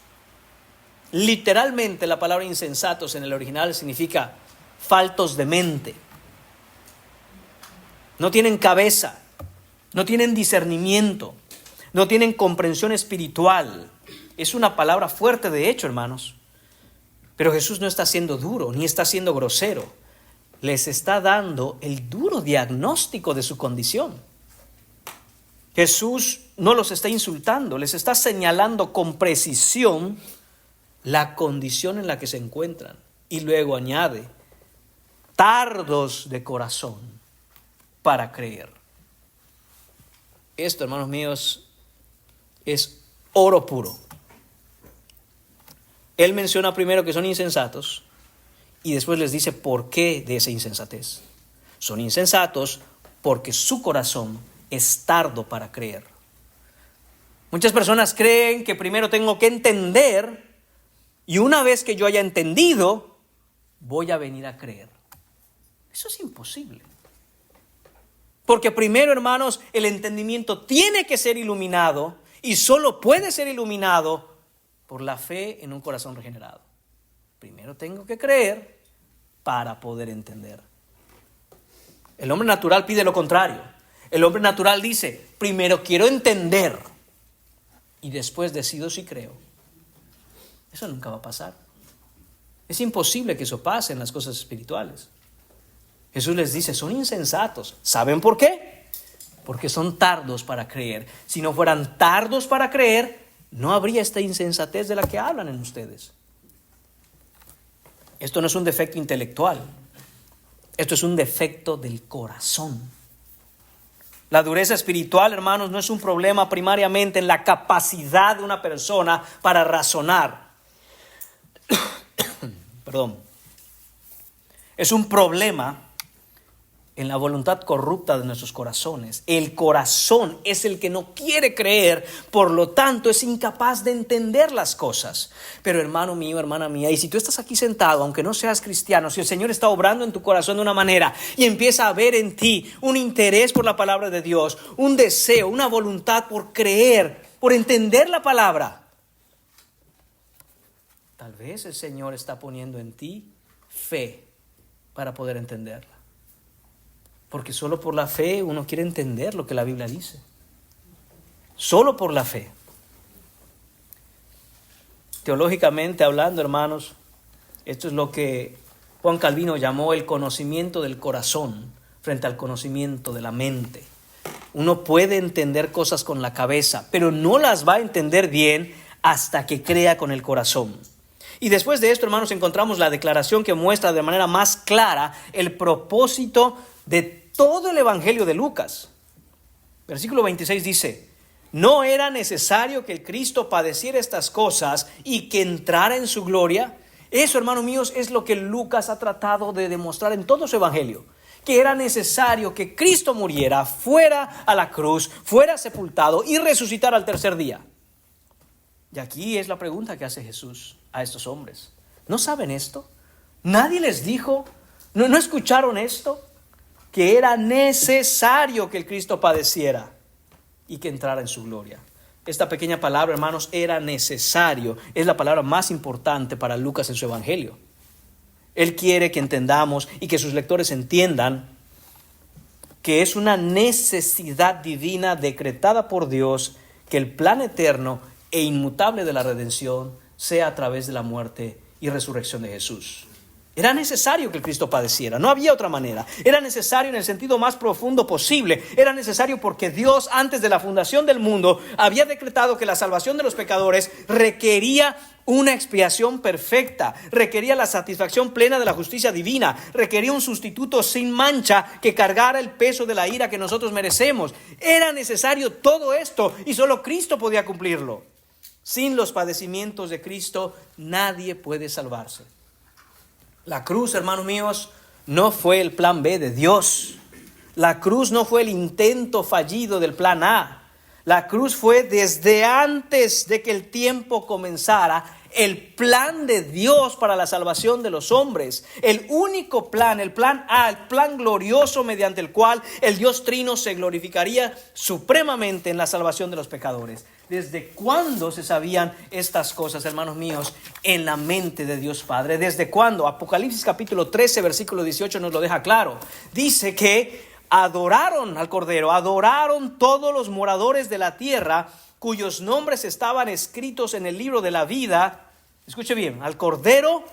Literalmente la palabra insensatos en el original significa faltos de mente. No tienen cabeza, no tienen discernimiento, no tienen comprensión espiritual. Es una palabra fuerte, de hecho, hermanos. Pero Jesús no está siendo duro, ni está siendo grosero. Les está dando el duro diagnóstico de su condición. Jesús no los está insultando, les está señalando con precisión la condición en la que se encuentran. Y luego añade: tardos de corazón para creer. Esto, hermanos míos, es oro puro. Él menciona primero que son insensatos y después les dice por qué de esa insensatez. Son insensatos porque su corazón es tardo para creer. Muchas personas creen que primero tengo que entender y una vez que yo haya entendido, voy a venir a creer. Eso es imposible. Porque primero, hermanos, el entendimiento tiene que ser iluminado y solo puede ser iluminado por la fe en un corazón regenerado. Primero tengo que creer para poder entender. El hombre natural pide lo contrario. El hombre natural dice: primero quiero entender y después decido si creo. Eso nunca va a pasar. Es imposible que eso pase en las cosas espirituales. Jesús les dice: son insensatos. ¿Saben por qué? Porque son tardos para creer. Si no fueran tardos para creer, no habría esta insensatez de la que hablan en ustedes. Esto no es un defecto intelectual. Esto es un defecto del corazón. La dureza espiritual, hermanos, no es un problema primariamente en la capacidad de una persona para razonar. Perdón. Es un problema en la voluntad corrupta de nuestros corazones. El corazón es el que no quiere creer, por lo tanto es incapaz de entender las cosas. Pero hermano mío, hermana mía, y si tú estás aquí sentado, aunque no seas cristiano, si el Señor está obrando en tu corazón de una manera y empieza a ver en ti un interés por la palabra de Dios, un deseo, una voluntad por creer, por entender la palabra, tal vez el Señor está poniendo en ti fe para poder entenderla. Porque solo por la fe uno quiere entender lo que la Biblia dice. Solo por la fe. Teológicamente hablando, hermanos, esto es lo que Juan Calvino llamó el conocimiento del corazón frente al conocimiento de la mente. Uno puede entender cosas con la cabeza, pero no las va a entender bien hasta que crea con el corazón. Y después de esto, hermanos, encontramos la declaración que muestra de manera más clara el propósito de todo el Evangelio de Lucas. Versículo 26 dice: ¿no era necesario que el Cristo padeciera estas cosas y que entrara en su gloria? Eso, hermanos míos, es lo que Lucas ha tratado de demostrar en todo su Evangelio. Que era necesario que Cristo muriera, fuera a la cruz, fuera sepultado y resucitara al tercer día. Y aquí es la pregunta que hace Jesús a estos hombres. ¿No saben esto? ¿Nadie les dijo? ¿No escucharon esto? Que era necesario que el Cristo padeciera y que entrara en su gloria. Esta pequeña palabra, hermanos, era necesario, es la palabra más importante para Lucas en su Evangelio. Él quiere que entendamos y que sus lectores entiendan que es una necesidad divina decretada por Dios que el plan eterno e inmutable de la redención sea a través de la muerte y resurrección de Jesús. Era necesario que el Cristo padeciera, no había otra manera. Era necesario en el sentido más profundo posible. Era necesario porque Dios, antes de la fundación del mundo, había decretado que la salvación de los pecadores requería una expiación perfecta, requería la satisfacción plena de la justicia divina, requería un sustituto sin mancha que cargara el peso de la ira que nosotros merecemos. Era necesario todo esto y solo Cristo podía cumplirlo. Sin los padecimientos de Cristo, nadie puede salvarse. La cruz, hermanos míos, no fue el plan B de Dios. La cruz no fue el intento fallido del plan A. La cruz fue desde antes de que el tiempo comenzara el plan de Dios para la salvación de los hombres. El único plan, el plan A, el plan glorioso mediante el cual el Dios Trino se glorificaría supremamente en la salvación de los pecadores. ¿Desde cuándo se sabían estas cosas, hermanos míos, en la mente de Dios Padre? ¿Desde cuándo? Apocalipsis capítulo 13, versículo 18 nos lo deja claro. Dice que adoraron al Cordero, adoraron todos los moradores de la tierra cuyos nombres estaban escritos en el libro de la vida. Escuche bien, al Cordero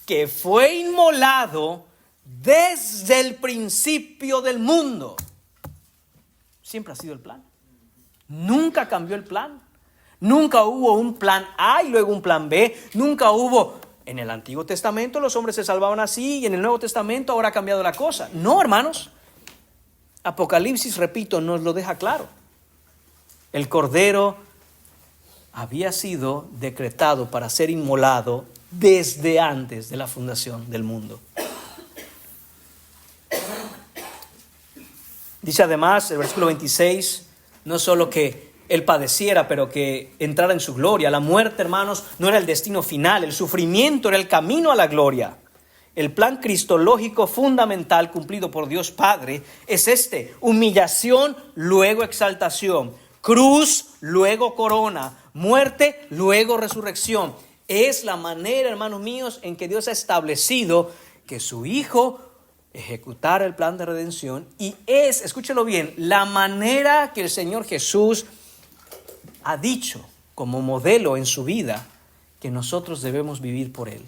que fue inmolado desde el principio del mundo. Siempre ha sido el plan. Nunca cambió el plan. Nunca hubo un plan A y luego un plan B. Nunca hubo, en el Antiguo Testamento los hombres se salvaban así y en el Nuevo Testamento ahora ha cambiado la cosa. No, hermanos. Apocalipsis, repito, nos lo deja claro. El Cordero había sido decretado para ser inmolado desde antes de la fundación del mundo. Dice además el versículo 26, no solo que Él padeciera, pero que entrara en su gloria. La muerte, hermanos, no era el destino final, el sufrimiento era el camino a la gloria. El plan cristológico fundamental cumplido por Dios Padre es este: humillación, luego exaltación, cruz, luego corona, muerte, luego resurrección. Es la manera, hermanos míos, en que Dios ha establecido que su Hijo ejecutara el plan de redención, y es, escúchelo bien, la manera que el Señor Jesús ha dicho como modelo en su vida que nosotros debemos vivir por Él.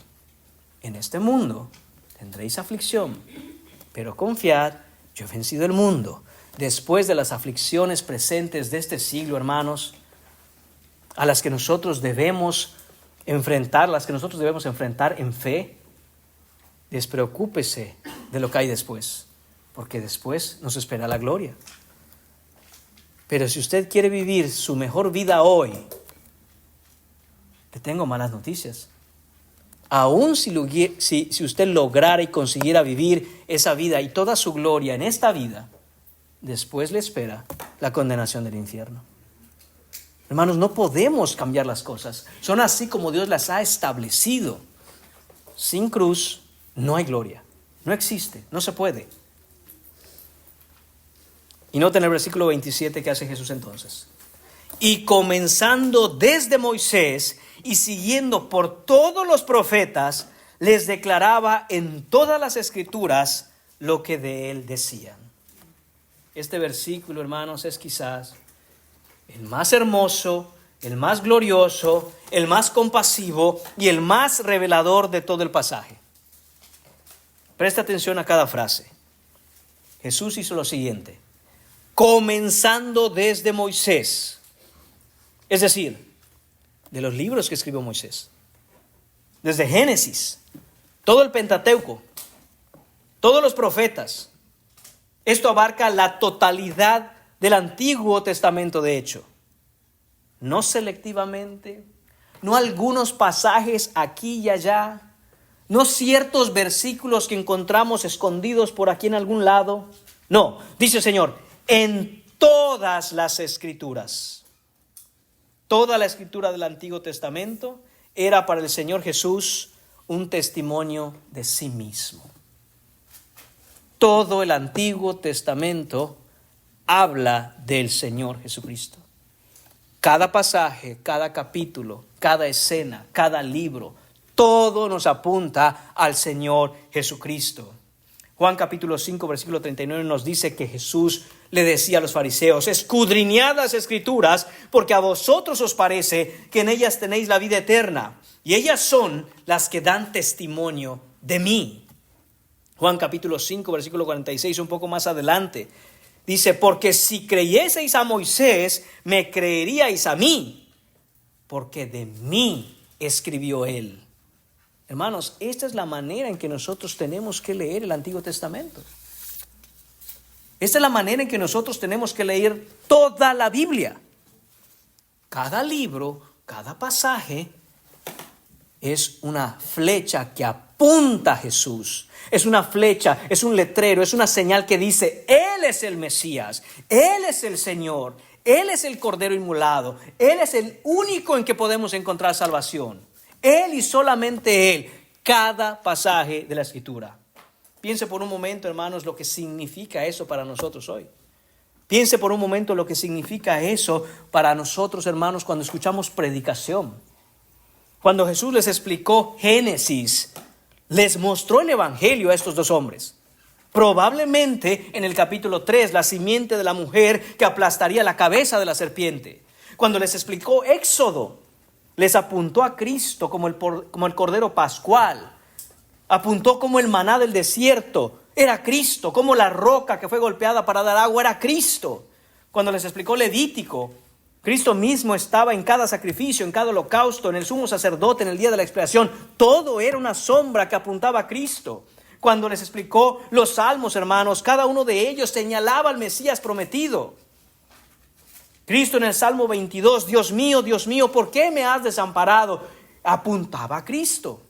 En este mundo tendréis aflicción, pero confiad, yo he vencido el mundo. Después de las aflicciones presentes de este siglo, hermanos, a las que nosotros debemos enfrentar, en fe, despreocúpese de lo que hay después, porque después nos espera la gloria. Pero si usted quiere vivir su mejor vida hoy, le tengo malas noticias. Aún si usted lograra y consiguiera vivir esa vida y toda su gloria en esta vida, después le espera la condenación del infierno. Hermanos, no podemos cambiar las cosas. Son así como Dios las ha establecido. Sin cruz no hay gloria. No existe, no se puede. Y noten el versículo 27 que hace Jesús entonces. Y comenzando desde Moisés y siguiendo por todos los profetas, les declaraba en todas las escrituras lo que de él decían. Este versículo, hermanos, es quizás el más hermoso, el más glorioso, el más compasivo y el más revelador de todo el pasaje. Presta atención a cada frase. Jesús hizo lo siguiente: comenzando desde Moisés, es decir, de los libros que escribió Moisés, desde Génesis, todo el Pentateuco, todos los profetas. Esto abarca la totalidad del Antiguo Testamento, de hecho. No selectivamente, no algunos pasajes aquí y allá, no ciertos versículos que encontramos escondidos por aquí en algún lado. No, dice el Señor, en todas las escrituras. Toda la escritura del Antiguo Testamento era para el Señor Jesús un testimonio de sí mismo. Todo el Antiguo Testamento habla del Señor Jesucristo. Cada pasaje, cada capítulo, cada escena, cada libro, todo nos apunta al Señor Jesucristo. Juan capítulo 5, versículo 39 nos dice que Jesús le decía a los fariseos: escudriñad las escrituras, porque a vosotros os parece que en ellas tenéis la vida eterna, y ellas son las que dan testimonio de mí. Juan capítulo 5, versículo 46, un poco más adelante, dice: porque si creyeseis a Moisés, me creeríais a mí, porque de mí escribió él. Hermanos, esta es la manera en que nosotros tenemos que leer el Antiguo Testamento. Esta es la manera en que nosotros tenemos que leer toda la Biblia. Cada libro, cada pasaje es una flecha que apunta a Jesús. Es una flecha, es un letrero, es una señal que dice: Él es el Mesías, Él es el Señor, Él es el Cordero inmolado, Él es el único en que podemos encontrar salvación. Él y solamente Él, cada pasaje de la Escritura. Piense por un momento, hermanos, lo que significa eso para nosotros hoy. Piense por un momento lo que significa eso para nosotros, hermanos, cuando escuchamos predicación. Cuando Jesús les explicó Génesis, les mostró el Evangelio a estos dos hombres. Probablemente en el capítulo 3, la simiente de la mujer que aplastaría la cabeza de la serpiente. Cuando les explicó Éxodo, les apuntó a Cristo como el Cordero Pascual. Apuntó como el maná del desierto. Era Cristo. Como la roca que fue golpeada para dar agua era Cristo. Cuando les explicó Levítico, Cristo mismo estaba en cada sacrificio, en cada holocausto, en el sumo sacerdote, en el día de la expiación. Todo era una sombra que apuntaba a Cristo. Cuando les explicó los salmos, hermanos, cada uno de ellos señalaba al Mesías prometido. Cristo en el Salmo 22, Dios mío, ¿por qué me has desamparado? Apuntaba a Cristo.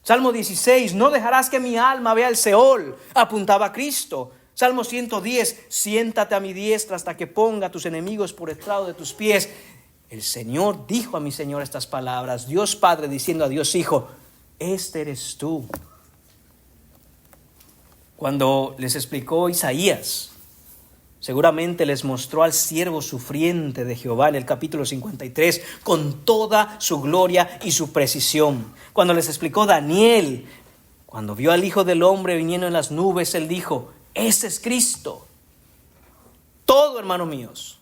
Salmo 16, no dejarás que mi alma vea el Seol. Apuntaba a Cristo. Salmo 110, siéntate a mi diestra hasta que ponga a tus enemigos por estrado de tus pies. El Señor dijo a mi Señor estas palabras. Dios Padre diciendo a Dios Hijo: este eres tú. Cuando les explicó Isaías, seguramente les mostró al siervo sufriente de Jehová en el capítulo 53 con toda su gloria y su precisión. Cuando les explicó Daniel, cuando vio al Hijo del Hombre viniendo en las nubes, él dijo: ese es Cristo. Todo, hermanos míos,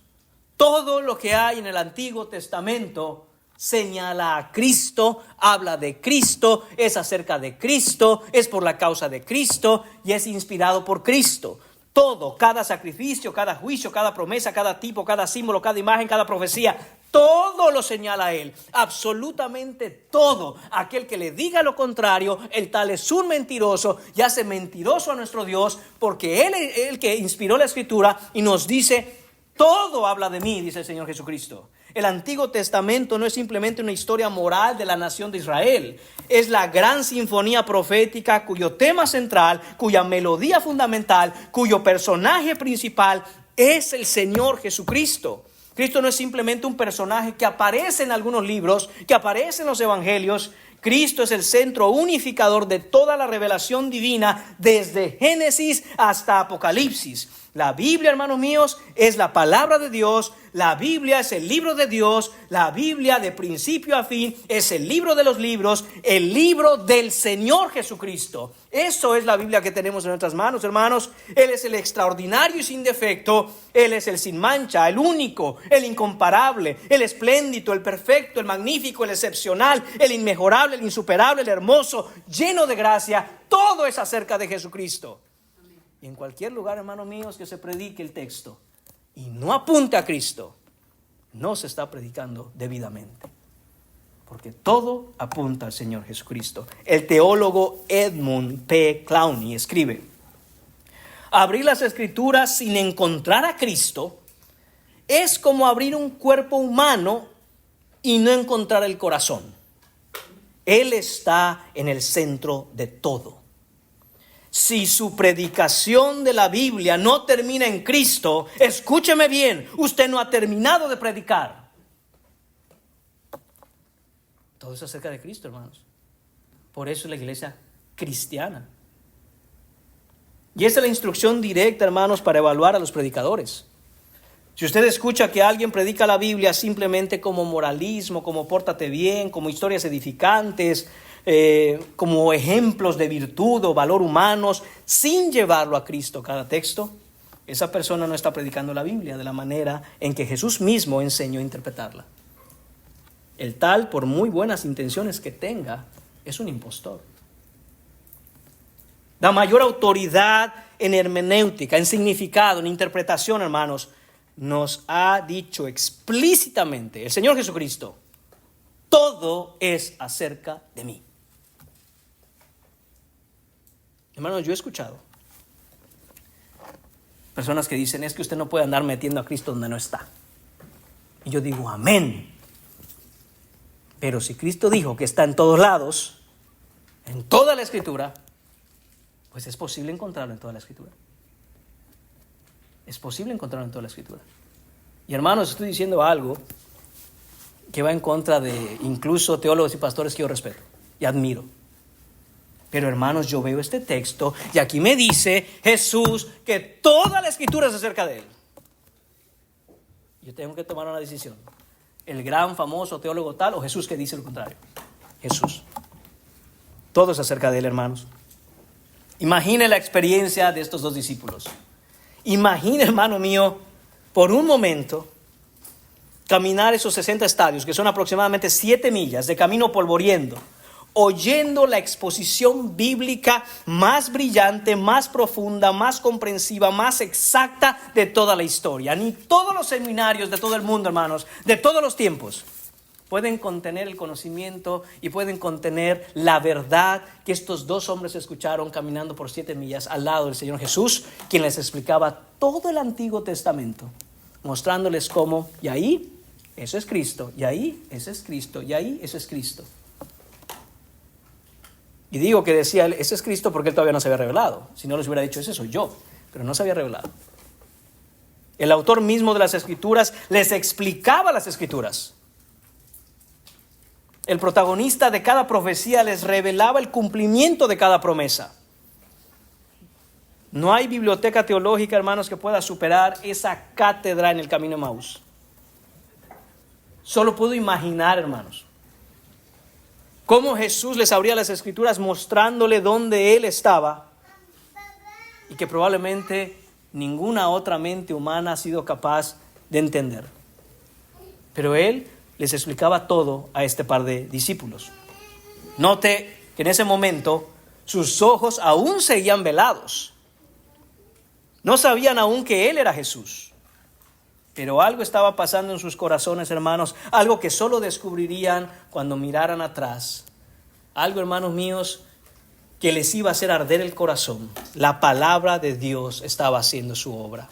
todo lo que hay en el Antiguo Testamento señala a Cristo, habla de Cristo, es acerca de Cristo, es por la causa de Cristo y es inspirado por Cristo. Todo, cada sacrificio, cada juicio, cada promesa, cada tipo, cada símbolo, cada imagen, cada profecía, todo lo señala a Él. Absolutamente todo. Aquel que le diga lo contrario, el tal es un mentiroso y hace mentiroso a nuestro Dios, porque Él es el que inspiró la Escritura y nos dice: todo habla de mí, dice el Señor Jesucristo. El Antiguo Testamento no es simplemente una historia moral de la nación de Israel. Es la gran sinfonía profética cuyo tema central, cuya melodía fundamental, cuyo personaje principal es el Señor Jesucristo. Cristo no es simplemente un personaje que aparece en algunos libros, que aparece en los evangelios. Cristo es el centro unificador de toda la revelación divina desde Génesis hasta Apocalipsis. La Biblia, hermanos míos, es la palabra de Dios. La Biblia es el libro de Dios. La Biblia, de principio a fin, es el libro de los libros, el libro del Señor Jesucristo. Eso es la Biblia que tenemos en nuestras manos, hermanos. Él es el extraordinario y sin defecto. Él es el sin mancha, el único, el incomparable, el espléndido, el perfecto, el magnífico, el excepcional, el inmejorable, el insuperable, el hermoso, lleno de gracia. Todo es acerca de Jesucristo. Y en cualquier lugar, hermanos míos, que se predique el texto y no apunte a Cristo, no se está predicando debidamente. Porque todo apunta al Señor Jesucristo. El teólogo Edmund P. Clowney escribe: abrir las Escrituras sin encontrar a Cristo es como abrir un cuerpo humano y no encontrar el corazón. Él está en el centro de todo. Si su predicación de la Biblia no termina en Cristo, escúcheme bien, usted no ha terminado de predicar. Todo es acerca de Cristo, hermanos. Por eso es la iglesia cristiana. Y esta es la instrucción directa, hermanos, para evaluar a los predicadores. Si usted escucha que alguien predica la Biblia simplemente como moralismo, como pórtate bien, como historias edificantes, como ejemplos de virtud o valor humanos, sin llevarlo a Cristo cada texto, esa persona no está predicando la Biblia de la manera en que Jesús mismo enseñó a interpretarla. El tal, por muy buenas intenciones que tenga, es un impostor. da mayor autoridad en hermenéutica, en significado, en interpretación, hermanos, nos ha dicho explícitamente el Señor Jesucristo: todo es acerca de mí. Hermanos, yo he escuchado personas que dicen: es que usted no puede andar metiendo a Cristo donde no está. Y yo digo: amén. Pero si Cristo dijo que está en todos lados, en toda la Escritura, pues es posible encontrarlo en toda la Escritura. Es posible encontrarlo en toda la Escritura. Y hermanos, estoy diciendo algo que va en contra de incluso teólogos y pastores que yo respeto y admiro. Pero hermanos, yo veo este texto y aquí me dice Jesús que toda la Escritura es acerca de Él. Yo tengo que tomar una decisión: el gran famoso teólogo tal, o Jesús que dice lo contrario. Jesús. Todo es acerca de Él, hermanos. Imagine la experiencia de estos dos discípulos. Imagine, hermano mío, por un momento caminar esos 60 estadios, que son aproximadamente 7 millas de camino polvoriento, oyendo la exposición bíblica más brillante, más profunda, más comprensiva, más exacta de toda la historia. Ni todos los seminarios de todo el mundo, hermanos, de todos los tiempos, pueden contener el conocimiento y pueden contener la verdad que estos dos hombres escucharon caminando por 7 millas al lado del Señor Jesús, quien les explicaba todo el Antiguo Testamento, mostrándoles cómo, y ahí, eso es Cristo, y ahí, ese es Cristo, y ahí, eso es Cristo. Y digo que decía él, ese es Cristo, porque él todavía no se había revelado. Si no les hubiera dicho, ese soy yo, pero no se había revelado. El autor mismo de las Escrituras les explicaba las Escrituras. El protagonista de cada profecía les revelaba el cumplimiento de cada promesa. No hay biblioteca teológica, hermanos, que pueda superar esa cátedra en el camino de Emaús. Solo puedo imaginar, hermanos, cómo Jesús les abría las Escrituras mostrándole dónde Él estaba, y que probablemente ninguna otra mente humana ha sido capaz de entender. Pero Él les explicaba todo a este par de discípulos. Note que en ese momento sus ojos aún seguían velados. No sabían aún que Él era Jesús. Pero algo estaba pasando en sus corazones, hermanos, algo que solo descubrirían cuando miraran atrás. Algo, hermanos míos, que les iba a hacer arder el corazón. La palabra de Dios estaba haciendo su obra.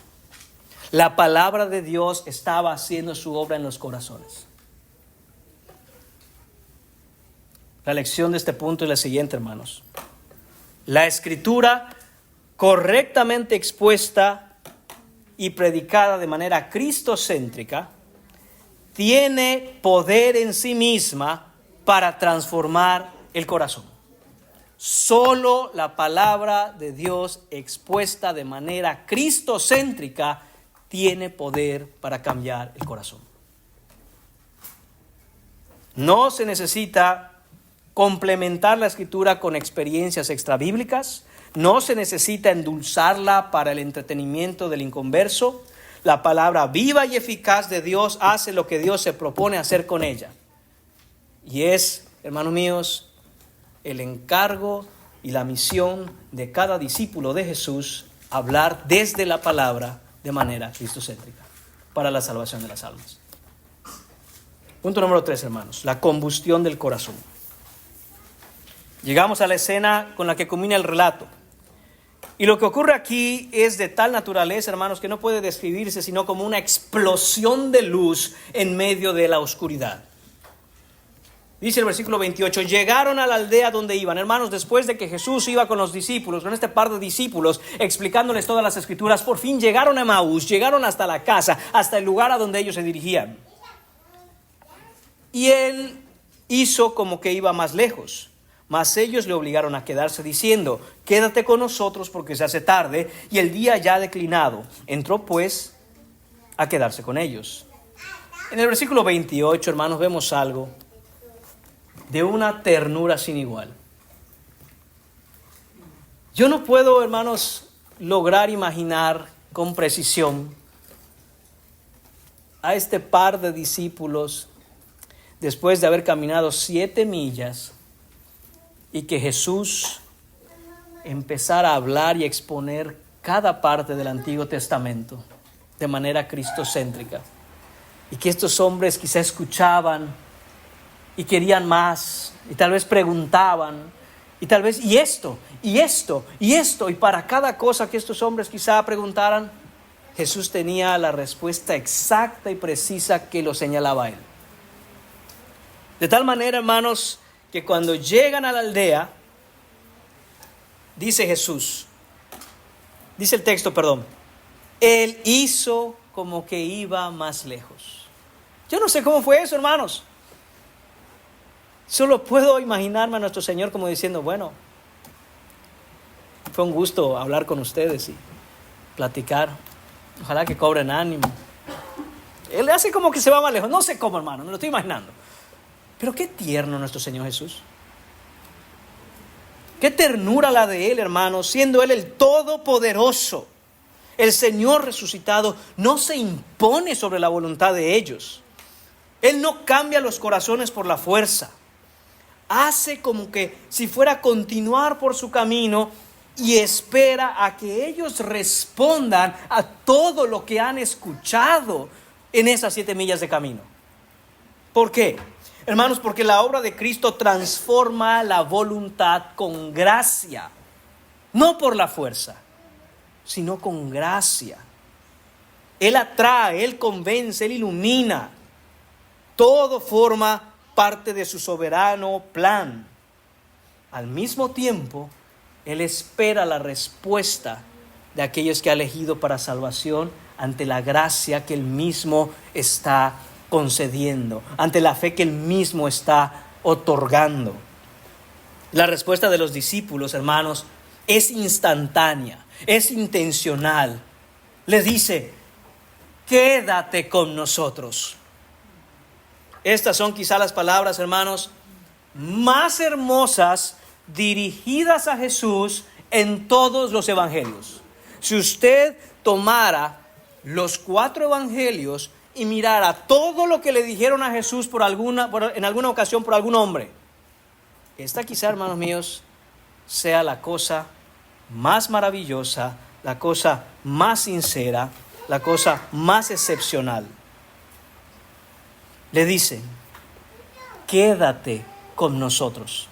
La palabra de Dios estaba haciendo su obra en los corazones. La lección de este punto es la siguiente, hermanos. La Escritura correctamente expuesta y predicada de manera cristocéntrica tiene poder en sí misma para transformar el corazón. Solo la palabra de Dios expuesta de manera cristocéntrica tiene poder para cambiar el corazón. No se necesita complementar la Escritura con experiencias extrabíblicas. No se necesita endulzarla para el entretenimiento del inconverso. La palabra viva y eficaz de Dios hace lo que Dios se propone hacer con ella. Y es, hermanos míos, el encargo y la misión de cada discípulo de Jesús hablar desde la palabra de manera cristocéntrica para la salvación de las almas. Punto número 3, hermanos, la combustión del corazón. Llegamos a la escena con la que culmina el relato. Y lo que ocurre aquí es de tal naturaleza, hermanos, que no puede describirse sino como una explosión de luz en medio de la oscuridad. Dice el versículo 28, llegaron a la aldea donde iban. Hermanos, después de que Jesús iba con los discípulos, con este par de discípulos, explicándoles todas las Escrituras, por fin llegaron a Emaús, llegaron hasta la casa, hasta el lugar a donde ellos se dirigían. Y él hizo como que iba más lejos. Mas ellos le obligaron a quedarse diciendo, quédate con nosotros porque se hace tarde y el día ya ha declinado. Entró pues a quedarse con ellos. En el versículo 28, hermanos, vemos algo de una ternura sin igual. Yo no puedo, hermanos, lograr imaginar con precisión a este par de discípulos después de haber caminado 7 millas y que Jesús empezar a hablar y exponer cada parte del Antiguo Testamento de manera cristocéntrica. Y que estos hombres quizá escuchaban y querían más, y tal vez preguntaban, y tal vez, y esto, y para cada cosa que estos hombres quizá preguntaran, Jesús tenía la respuesta exacta y precisa que lo señalaba a él. De tal manera, hermanos, que cuando llegan a la aldea, dice Jesús, dice el texto, él hizo como que iba más lejos. Yo no sé cómo fue eso, hermanos. Solo puedo imaginarme a nuestro Señor como diciendo, bueno, fue un gusto hablar con ustedes y platicar. Ojalá que cobren ánimo. Él hace como que se va más lejos. No sé cómo, hermano, me lo estoy imaginando. Pero qué tierno nuestro Señor Jesús. Qué ternura la de Él, hermanos, siendo Él el Todopoderoso. El Señor resucitado no se impone sobre la voluntad de ellos. Él no cambia los corazones por la fuerza. Hace como que si fuera a continuar por su camino y espera a que ellos respondan a todo lo que han escuchado en esas 7 millas de camino. ¿Por qué? Hermanos, porque la obra de Cristo transforma la voluntad con gracia, no por la fuerza, sino con gracia. Él atrae, Él convence, Él ilumina. Todo forma parte de su soberano plan. Al mismo tiempo, Él espera la respuesta de aquellos que ha elegido para salvación ante la gracia que Él mismo está concediendo, ante la fe que Él mismo está otorgando. La respuesta de los discípulos, hermanos, es instantánea, es intencional. Les dice, quédate con nosotros. Estas son quizá las palabras, hermanos, más hermosas dirigidas a Jesús en todos los evangelios. Si usted tomara los 4 evangelios y mirara todo lo que le dijeron a Jesús en alguna ocasión por algún hombre, esta quizá, hermanos míos, sea la cosa más maravillosa, la cosa más sincera, la cosa más excepcional. Le dicen, quédate con nosotros.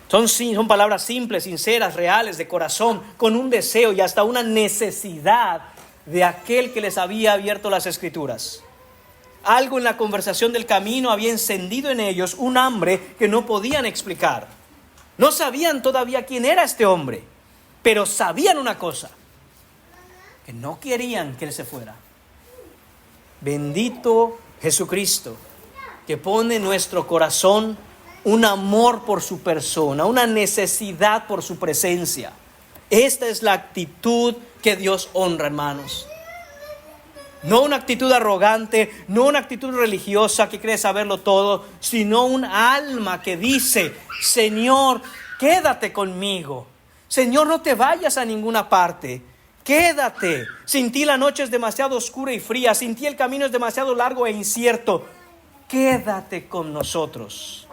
Son palabras simples, sinceras, reales, de corazón, con un deseo y hasta una necesidad de aquel que les había abierto las Escrituras. Algo en la conversación del camino había encendido en ellos un hambre que no podían explicar. No sabían todavía quién era este hombre, pero sabían una cosa, que no querían que él se fuera. Bendito Jesucristo, que pone en nuestro corazón un amor por su persona, una necesidad por su presencia. Esta es la actitud que Dios honra, hermanos. No una actitud arrogante, no una actitud religiosa que cree saberlo todo, sino un alma que dice, Señor, quédate conmigo. Señor, no te vayas a ninguna parte. Quédate. Sin ti la noche es demasiado oscura y fría. Sin ti el camino es demasiado largo e incierto. Quédate con nosotros.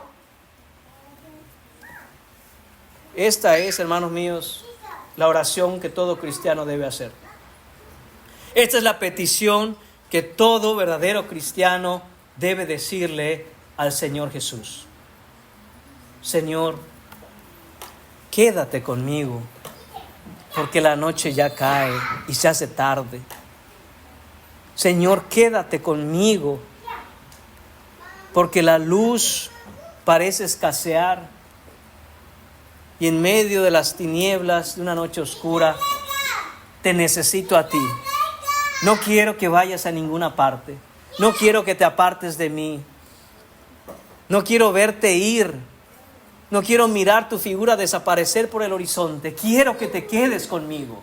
Esta es, hermanos míos, la oración que todo cristiano debe hacer. Esta es la petición que todo verdadero cristiano debe decirle al Señor Jesús. Señor, quédate conmigo, porque la noche ya cae y se hace tarde. Señor, quédate conmigo, porque la luz parece escasear y en medio de las tinieblas de una noche oscura te necesito a ti. No quiero que vayas a ninguna parte. No quiero que te apartes de mí. No quiero verte ir. No quiero mirar tu figura desaparecer por el horizonte. Quiero que te quedes conmigo.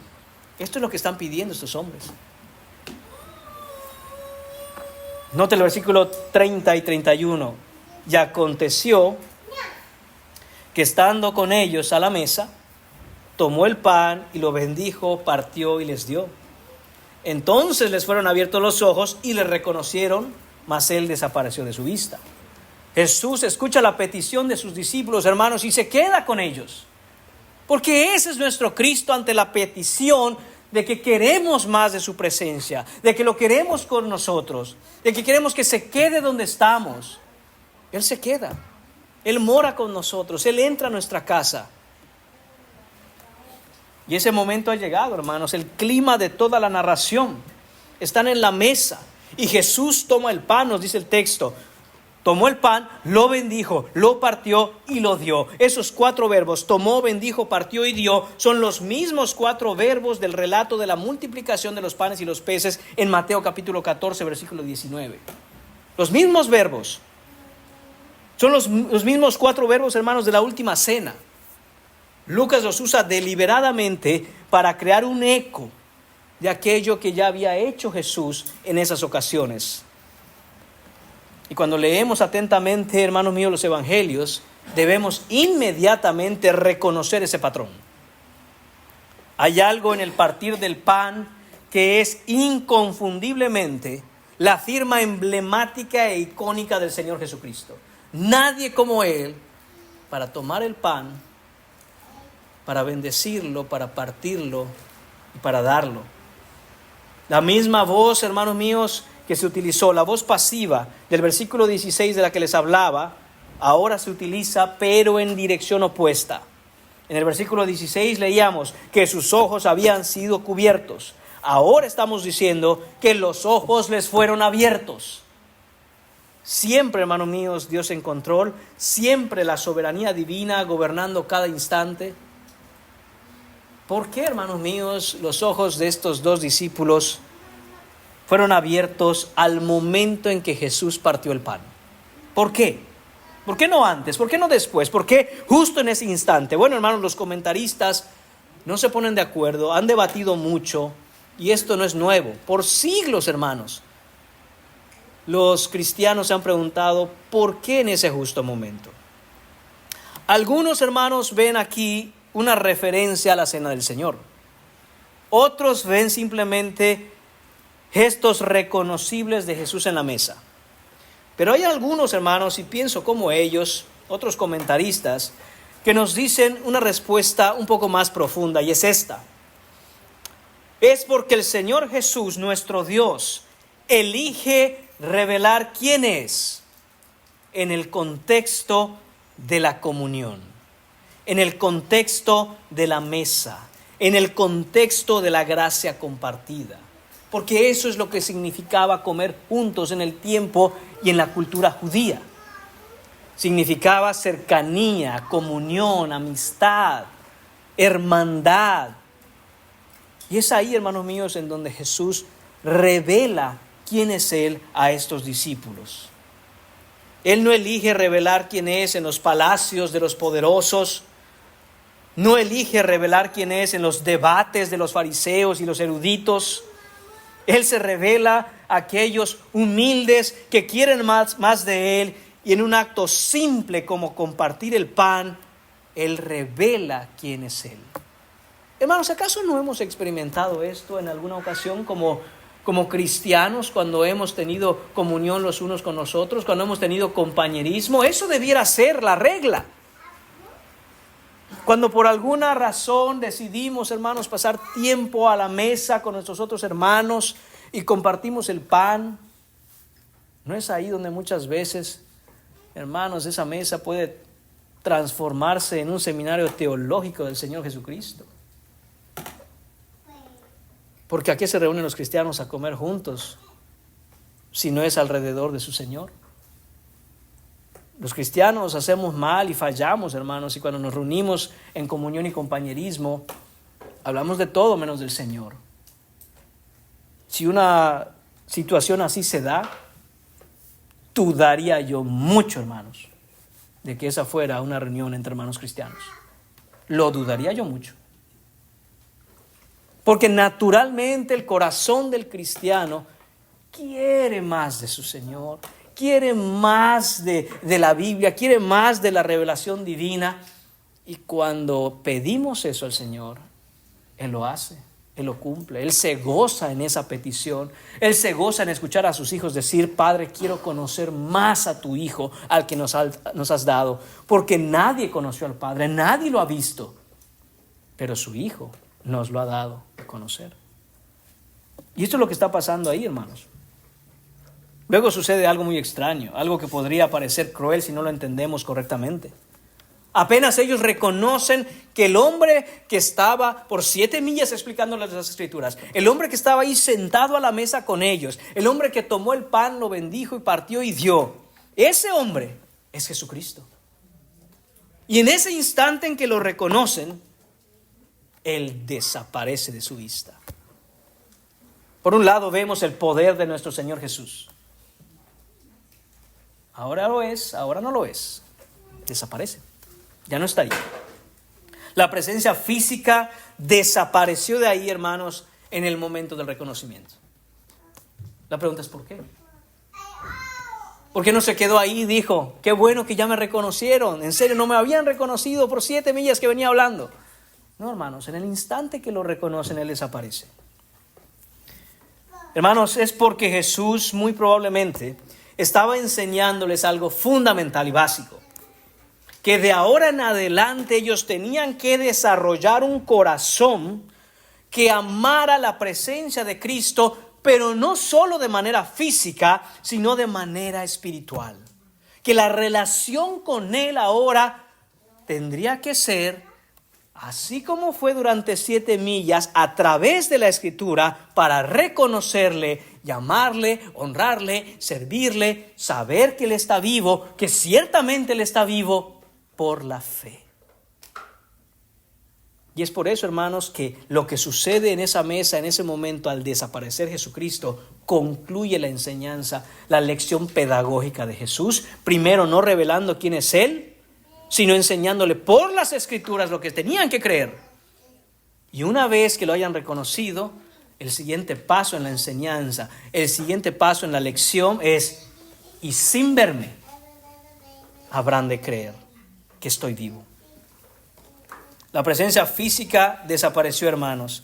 Esto es lo que están pidiendo estos hombres. Note el versículo 30 y 31. Y aconteció que estando con ellos a la mesa, tomó el pan y lo bendijo, partió y les dio. Entonces les fueron abiertos los ojos y le reconocieron, mas él desapareció de su vista. Jesús escucha la petición de sus discípulos, hermanos, y se queda con ellos. Porque ese es nuestro Cristo ante la petición de que queremos más de su presencia, de que lo queremos con nosotros, de que queremos que se quede donde estamos. Él se queda, Él mora con nosotros, Él entra a nuestra casa. Y ese momento ha llegado, hermanos. El clima de toda la narración están en la mesa y Jesús toma el pan, nos dice el texto. Tomó el pan, lo bendijo, lo partió y lo dio. Esos 4 verbos, tomó, bendijo, partió y dio, son los mismos 4 verbos del relato de la multiplicación de los panes y los peces en Mateo capítulo 14, versículo 19. Los mismos verbos. Son los mismos 4 verbos, hermanos, de la última cena. Lucas los usa deliberadamente para crear un eco de aquello que ya había hecho Jesús en esas ocasiones. Y cuando leemos atentamente, hermanos míos, los evangelios, debemos inmediatamente reconocer ese patrón. Hay algo en el partir del pan que es inconfundiblemente la firma emblemática e icónica del Señor Jesucristo. Nadie como Él para tomar el pan, para bendecirlo, para partirlo y para darlo. La misma voz, hermanos míos, que se utilizó, la voz pasiva del versículo 16 de la que les hablaba, ahora se utiliza pero en dirección opuesta. En el versículo 16 leíamos que sus ojos habían sido cubiertos. Ahora estamos diciendo que los ojos les fueron abiertos. Siempre, hermanos míos, Dios en control, siempre la soberanía divina gobernando cada instante. ¿Por qué, hermanos míos, los ojos de estos 2 discípulos fueron abiertos al momento en que Jesús partió el pan? ¿Por qué? ¿Por qué no antes? ¿Por qué no después? ¿Por qué justo en ese instante? Bueno, hermanos, los comentaristas no se ponen de acuerdo, han debatido mucho y esto no es nuevo. Por siglos, hermanos, los cristianos se han preguntado ¿por qué en ese justo momento? Algunos, hermanos, ven aquí una referencia a la cena del Señor. Otros ven simplemente gestos reconocibles de Jesús en la mesa. Pero hay algunos, hermanos, y pienso como ellos, otros comentaristas, que nos dicen una respuesta un poco más profunda, y es esta. Es porque el Señor Jesús, nuestro Dios, elige revelar quién es en el contexto de la comunión, en el contexto de la mesa, en el contexto de la gracia compartida. Porque eso es lo que significaba comer juntos en el tiempo y en la cultura judía. Significaba cercanía, comunión, amistad, hermandad. Y es ahí, hermanos míos, en donde Jesús revela quién es Él a estos discípulos. Él no elige revelar quién es en los palacios de los poderosos. No elige revelar quién es en los debates de los fariseos y los eruditos. Él se revela a aquellos humildes que quieren más de Él, y en un acto simple como compartir el pan, Él revela quién es Él. Hermanos, ¿acaso no hemos experimentado esto en alguna ocasión como cristianos, cuando hemos tenido comunión los unos con los otros, cuando hemos tenido compañerismo? Eso debiera ser la regla. Cuando por alguna razón decidimos, hermanos, pasar tiempo a la mesa con nuestros otros hermanos y compartimos el pan, ¿no es ahí donde muchas veces, hermanos, esa mesa puede transformarse en un seminario teológico del Señor Jesucristo? Porque ¿a qué se reúnen los cristianos a comer juntos si no es alrededor de su Señor? Los cristianos hacemos mal y fallamos, hermanos, y cuando nos reunimos en comunión y compañerismo, hablamos de todo menos del Señor. Si una situación así se da, dudaría yo mucho, hermanos, de que esa fuera una reunión entre hermanos cristianos. Lo dudaría yo mucho. Porque naturalmente el corazón del cristiano quiere más de su Señor, quiere más de la Biblia, quiere más de la revelación divina. Y cuando pedimos eso al Señor, Él lo hace, Él lo cumple. Él se goza en esa petición. Él se goza en escuchar a sus hijos decir: Padre, quiero conocer más a tu Hijo, al que nos has dado. Porque nadie conoció al Padre, nadie lo ha visto. pero su Hijo nos lo ha dado a conocer. Y esto es lo que está pasando ahí, hermanos. Luego sucede algo muy extraño, algo que podría parecer cruel si no lo entendemos correctamente. Apenas ellos reconocen que el hombre que estaba por 7 millas explicándoles las Escrituras, el hombre que estaba ahí sentado a la mesa con ellos, el hombre que tomó el pan, lo bendijo y partió y dio, ese hombre es Jesucristo. Y en ese instante en que lo reconocen, Él desaparece de su vista. Por un lado vemos el poder de nuestro Señor Jesús. Ahora lo es, ahora no lo es. Desaparece. Ya no está ahí. La presencia física desapareció de ahí, hermanos, en el momento del reconocimiento. La pregunta es ¿por qué? ¿Por qué no se quedó ahí y dijo, qué bueno que ya me reconocieron? En serio, no me habían reconocido por 7 millas que venía hablando. No, hermanos, en el instante que lo reconocen, Él desaparece. Hermanos, es porque Jesús muy probablemente estaba enseñándoles algo fundamental y básico. Que de ahora en adelante ellos tenían que desarrollar un corazón que amara la presencia de Cristo, pero no solo de manera física, sino de manera espiritual. Que la relación con Él ahora tendría que ser, así como fue durante 7 millas, a través de la Escritura, para reconocerle, llamarle, honrarle, servirle, saber que Él está vivo, que ciertamente Él está vivo, por la fe. Y es por eso, hermanos, que lo que sucede en esa mesa, en ese momento, al desaparecer Jesucristo, concluye la enseñanza, la lección pedagógica de Jesús. Primero, no revelando quién es Él, sino enseñándole por las Escrituras lo que tenían que creer. Y una vez que lo hayan reconocido, el siguiente paso en la enseñanza, el siguiente paso en la lección es, y sin verme, habrán de creer que estoy vivo. La presencia física desapareció, hermanos,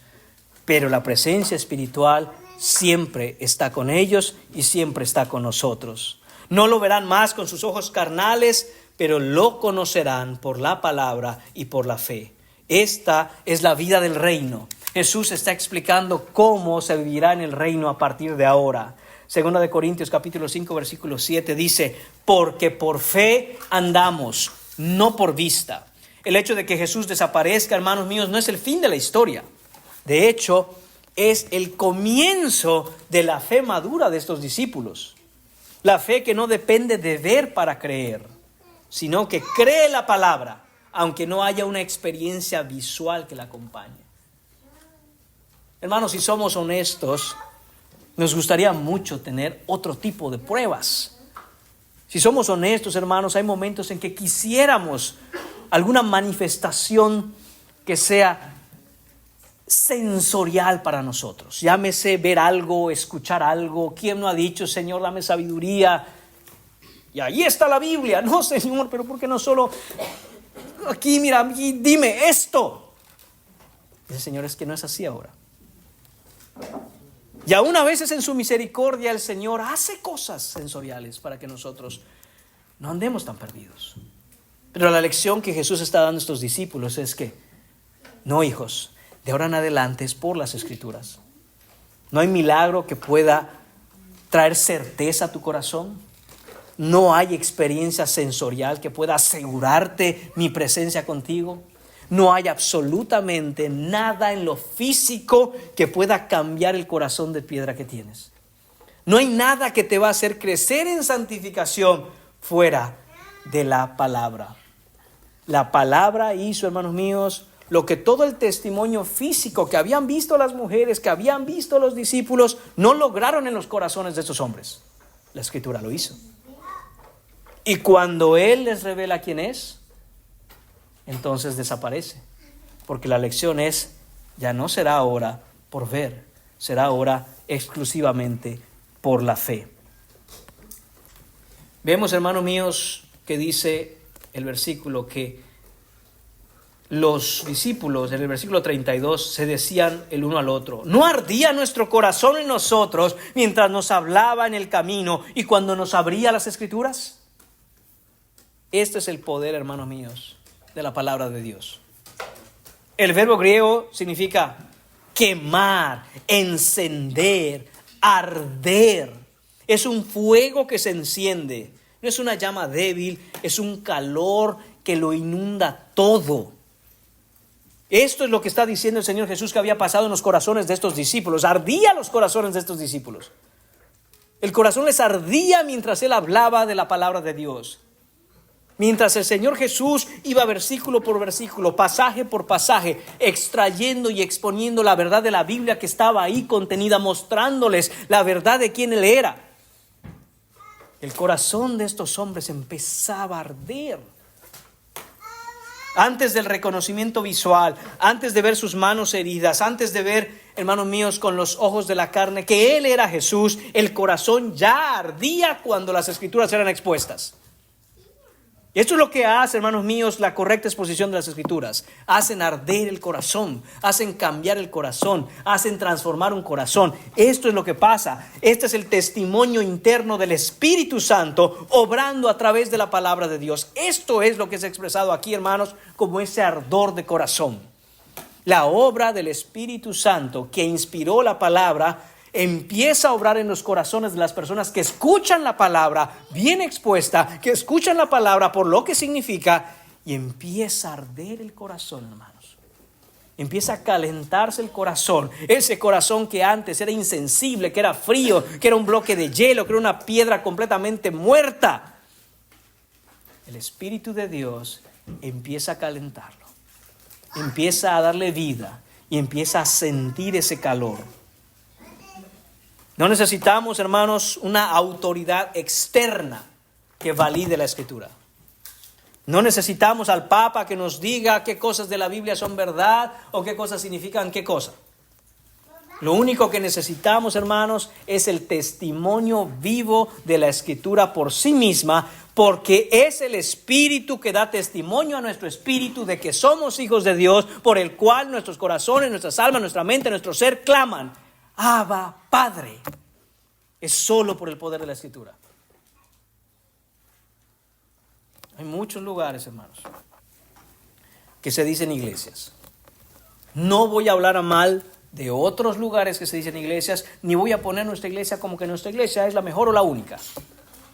pero la presencia espiritual siempre está con ellos y siempre está con nosotros. No lo verán más con sus ojos carnales, pero lo conocerán por la palabra y por la fe. Esta es la vida del reino. Jesús está explicando cómo se vivirá en el reino a partir de ahora. Segunda de Corintios capítulo 5 versículo 7 dice, porque por fe andamos, no por vista. El hecho de que Jesús desaparezca, hermanos míos, no es el fin de la historia. De hecho, es el comienzo de la fe madura de estos discípulos. La fe que no depende de ver para creer, sino que cree la palabra, aunque no haya una experiencia visual que la acompañe. Hermanos, si somos honestos, nos gustaría mucho tener otro tipo de pruebas. Si somos honestos, hermanos, hay momentos en que quisiéramos alguna manifestación que sea sensorial para nosotros. Llámese ver algo, escuchar algo. ¿Quién no ha dicho, Señor, dame sabiduría? Y ahí está la Biblia. No, Señor, pero ¿por qué no solo aquí, mira, aquí, dime esto? Dice, Señor, es que no es así ahora. Y aún a veces en su misericordia el Señor hace cosas sensoriales para que nosotros no andemos tan perdidos. Pero la lección que Jesús está dando a estos discípulos es que, no, hijos, de ahora en adelante es por las Escrituras. No hay milagro que pueda traer certeza a tu corazón. No hay experiencia sensorial que pueda asegurarte mi presencia contigo. No hay absolutamente nada en lo físico que pueda cambiar el corazón de piedra que tienes. No hay nada que te va a hacer crecer en santificación fuera de la palabra. La palabra hizo, hermanos míos, lo que todo el testimonio físico que habían visto las mujeres, que habían visto los discípulos, no lograron en los corazones de estos hombres. La Escritura lo hizo. Y cuando Él les revela quién es, entonces desaparece. Porque la lección es, ya no será ahora por ver, será ahora exclusivamente por la fe. Vemos, hermanos míos, que dice el versículo que los discípulos, en el versículo 32, se decían el uno al otro, ¿no ardía nuestro corazón en nosotros mientras nos hablaba en el camino y cuando nos abría las Escrituras? Este es el poder, hermanos míos, de la palabra de Dios. El verbo griego significa quemar, encender, arder. Es un fuego que se enciende. No es una llama débil, es un calor que lo inunda todo. Esto es lo que está diciendo el Señor Jesús que había pasado en los corazones de estos discípulos. Ardía los corazones de estos discípulos. El corazón les ardía mientras Él hablaba de la palabra de Dios. Mientras el Señor Jesús iba versículo por versículo, pasaje por pasaje, extrayendo y exponiendo la verdad de la Biblia que estaba ahí contenida, mostrándoles la verdad de quién Él era. El corazón de estos hombres empezaba a arder. Antes del reconocimiento visual, antes de ver sus manos heridas, antes de ver, hermanos míos, con los ojos de la carne, que Él era Jesús, el corazón ya ardía cuando las Escrituras eran expuestas. Y esto es lo que hace, hermanos míos, la correcta exposición de las Escrituras. Hacen arder el corazón, hacen cambiar el corazón, hacen transformar un corazón. Esto es lo que pasa. Este es el testimonio interno del Espíritu Santo obrando a través de la palabra de Dios. Esto es lo que es expresado aquí, hermanos, como ese ardor de corazón. La obra del Espíritu Santo que inspiró la palabra empieza a obrar en los corazones de las personas que escuchan la palabra bien expuesta, que escuchan la palabra por lo que significa, y empieza a arder el corazón, hermanos. Empieza a calentarse el corazón, ese corazón que antes era insensible, que era frío, que era un bloque de hielo, que era una piedra completamente muerta. El Espíritu de Dios empieza a calentarlo, empieza a darle vida y empieza a sentir ese calor. No necesitamos, hermanos, una autoridad externa que valide la Escritura. No necesitamos al Papa que nos diga qué cosas de la Biblia son verdad o qué cosas significan qué cosa. Lo único que necesitamos, hermanos, es el testimonio vivo de la Escritura por sí misma, porque es el Espíritu que da testimonio a nuestro espíritu de que somos hijos de Dios, por el cual nuestros corazones, nuestras almas, nuestra mente, nuestro ser claman: Abba, Padre. Es solo por el poder de la Escritura. Hay muchos lugares, hermanos, que se dicen iglesias. No voy a hablar a mal de otros lugares que se dicen iglesias, ni voy a poner nuestra iglesia como que nuestra iglesia es la mejor o la única.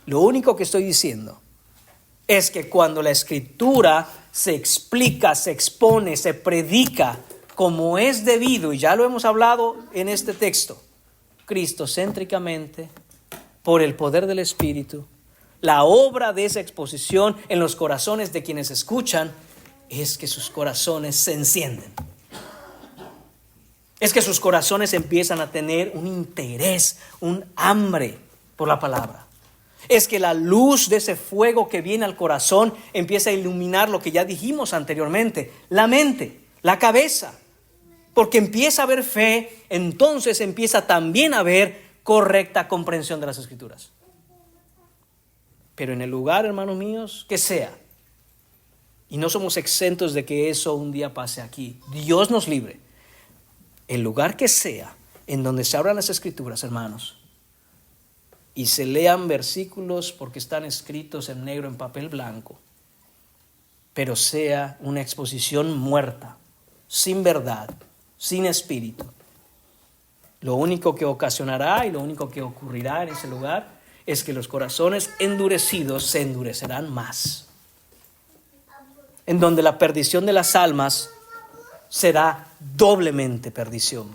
Lo único que estoy diciendo es que cuando la Escritura se explica, se expone, se predica como es debido, y ya lo hemos hablado en este texto, cristocéntricamente, por el poder del Espíritu, la obra de esa exposición en los corazones de quienes escuchan es que sus corazones se encienden. Es que sus corazones empiezan a tener un interés, un hambre por la palabra. Es que la luz de ese fuego que viene al corazón empieza a iluminar lo que ya dijimos anteriormente, la mente, la cabeza. Porque empieza a haber fe, entonces empieza también a haber correcta comprensión de las Escrituras. Pero en el lugar, hermanos míos, que sea, y no somos exentos de que eso un día pase aquí, Dios nos libre, el lugar que sea, en donde se abran las Escrituras, hermanos, y se lean versículos porque están escritos en negro en papel blanco, pero sea una exposición muerta, sin verdad, sin espíritu. Lo único que ocasionará y lo único que ocurrirá en ese lugar es que los corazones endurecidos se endurecerán más, en donde la perdición de las almas será doblemente perdición.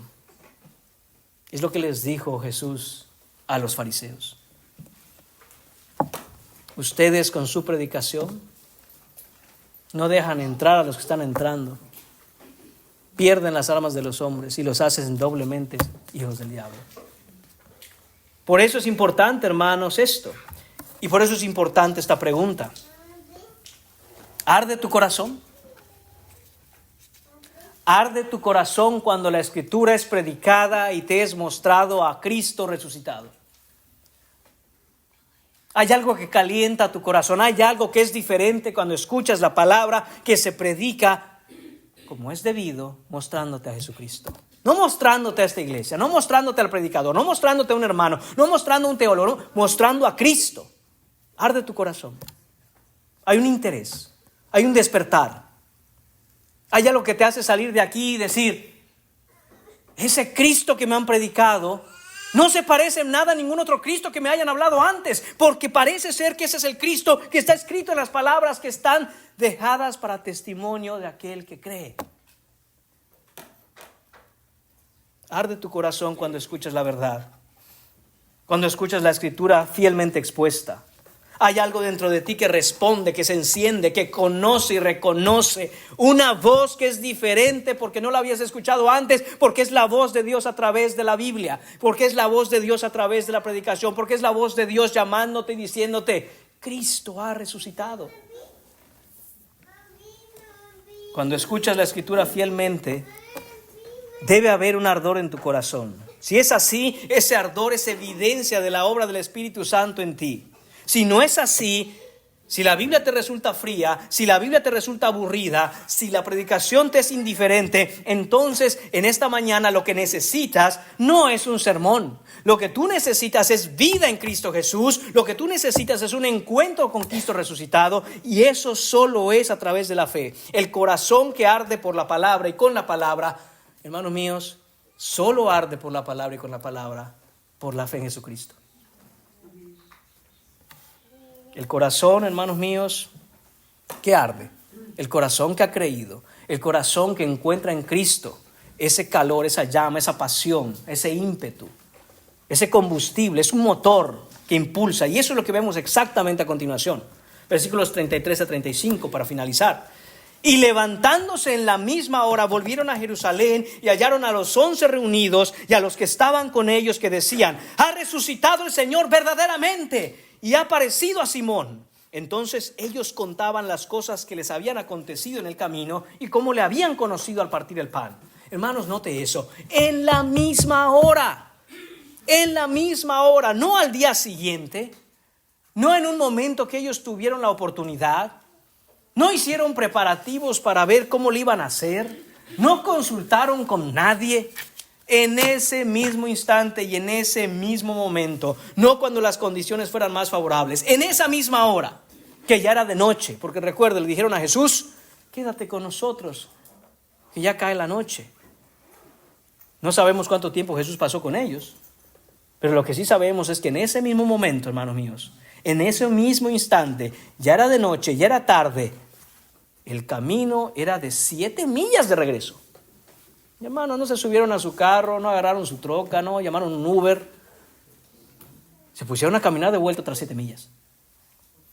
Es lo que les dijo Jesús a los fariseos. Ustedes con su predicación no dejan entrar a los que están entrando, pierden las almas de los hombres y los hacen doblemente hijos del diablo. Por eso es importante, hermanos, esto. Y por eso es importante esta pregunta. ¿Arde tu corazón? ¿Arde tu corazón cuando la Escritura es predicada y te es mostrado a Cristo resucitado? ¿Hay algo que calienta tu corazón? ¿Hay algo que es diferente cuando escuchas la palabra que se predica como es debido, mostrándote a Jesucristo? No mostrándote a esta iglesia, no mostrándote al predicador, no mostrándote a un hermano, no mostrando a un teólogo, no, mostrando a Cristo. Arde tu corazón. Hay un interés, hay un despertar. Hay algo que te hace salir de aquí y decir, ese Cristo que me han predicado no se parece en nada a ningún otro Cristo que me hayan hablado antes, porque parece ser que ese es el Cristo que está escrito en las palabras que están dejadas para testimonio de aquel que cree. Arde tu corazón cuando escuchas la verdad, cuando escuchas la Escritura fielmente expuesta. Hay algo dentro de ti que responde, que se enciende, que conoce y reconoce una voz que es diferente porque no la habías escuchado antes, porque es la voz de Dios a través de la Biblia, porque es la voz de Dios a través de la predicación, porque es la voz de Dios llamándote y diciéndote, Cristo ha resucitado. Cuando escuchas la Escritura fielmente, debe haber un ardor en tu corazón. Si es así, ese ardor es evidencia de la obra del Espíritu Santo en ti. Si no es así, si la Biblia te resulta fría, si la Biblia te resulta aburrida, si la predicación te es indiferente, entonces en esta mañana lo que necesitas no es un sermón. Lo que tú necesitas es vida en Cristo Jesús. Lo que tú necesitas es un encuentro con Cristo resucitado, y eso solo es a través de la fe. El corazón que arde por la palabra y con la palabra, hermanos míos, solo arde por la palabra y con la palabra por la fe en Jesucristo. El corazón, hermanos míos, que arde, el corazón que ha creído, el corazón que encuentra en Cristo ese calor, esa llama, esa pasión, ese ímpetu, ese combustible, es un motor que impulsa, y eso es lo que vemos exactamente a continuación. Versículos 33 a 35 para finalizar. Y levantándose en la misma hora volvieron a Jerusalén y hallaron a los 11 reunidos y a los que estaban con ellos, que decían, ha resucitado el Señor verdaderamente y ha aparecido a Simón. Entonces ellos contaban las cosas que les habían acontecido en el camino y cómo le habían conocido al partir el pan. Hermanos, note eso, en la misma hora, no al día siguiente, no en un momento que ellos tuvieron la oportunidad. No hicieron preparativos para ver cómo le iban a hacer. No consultaron con nadie. En ese mismo instante y en ese mismo momento, no cuando las condiciones fueran más favorables, en esa misma hora, que ya era de noche, porque recuerda, le dijeron a Jesús, quédate con nosotros, que ya cae la noche. No sabemos cuánto tiempo Jesús pasó con ellos, pero lo que sí sabemos es que en ese mismo momento, hermanos míos, en ese mismo instante, ya era de noche, ya era tarde, el camino era de 7 millas de regreso. Hermanos, no se subieron a su carro, no agarraron su troca, no llamaron un Uber. Se pusieron a caminar de vuelta otras 7 millas.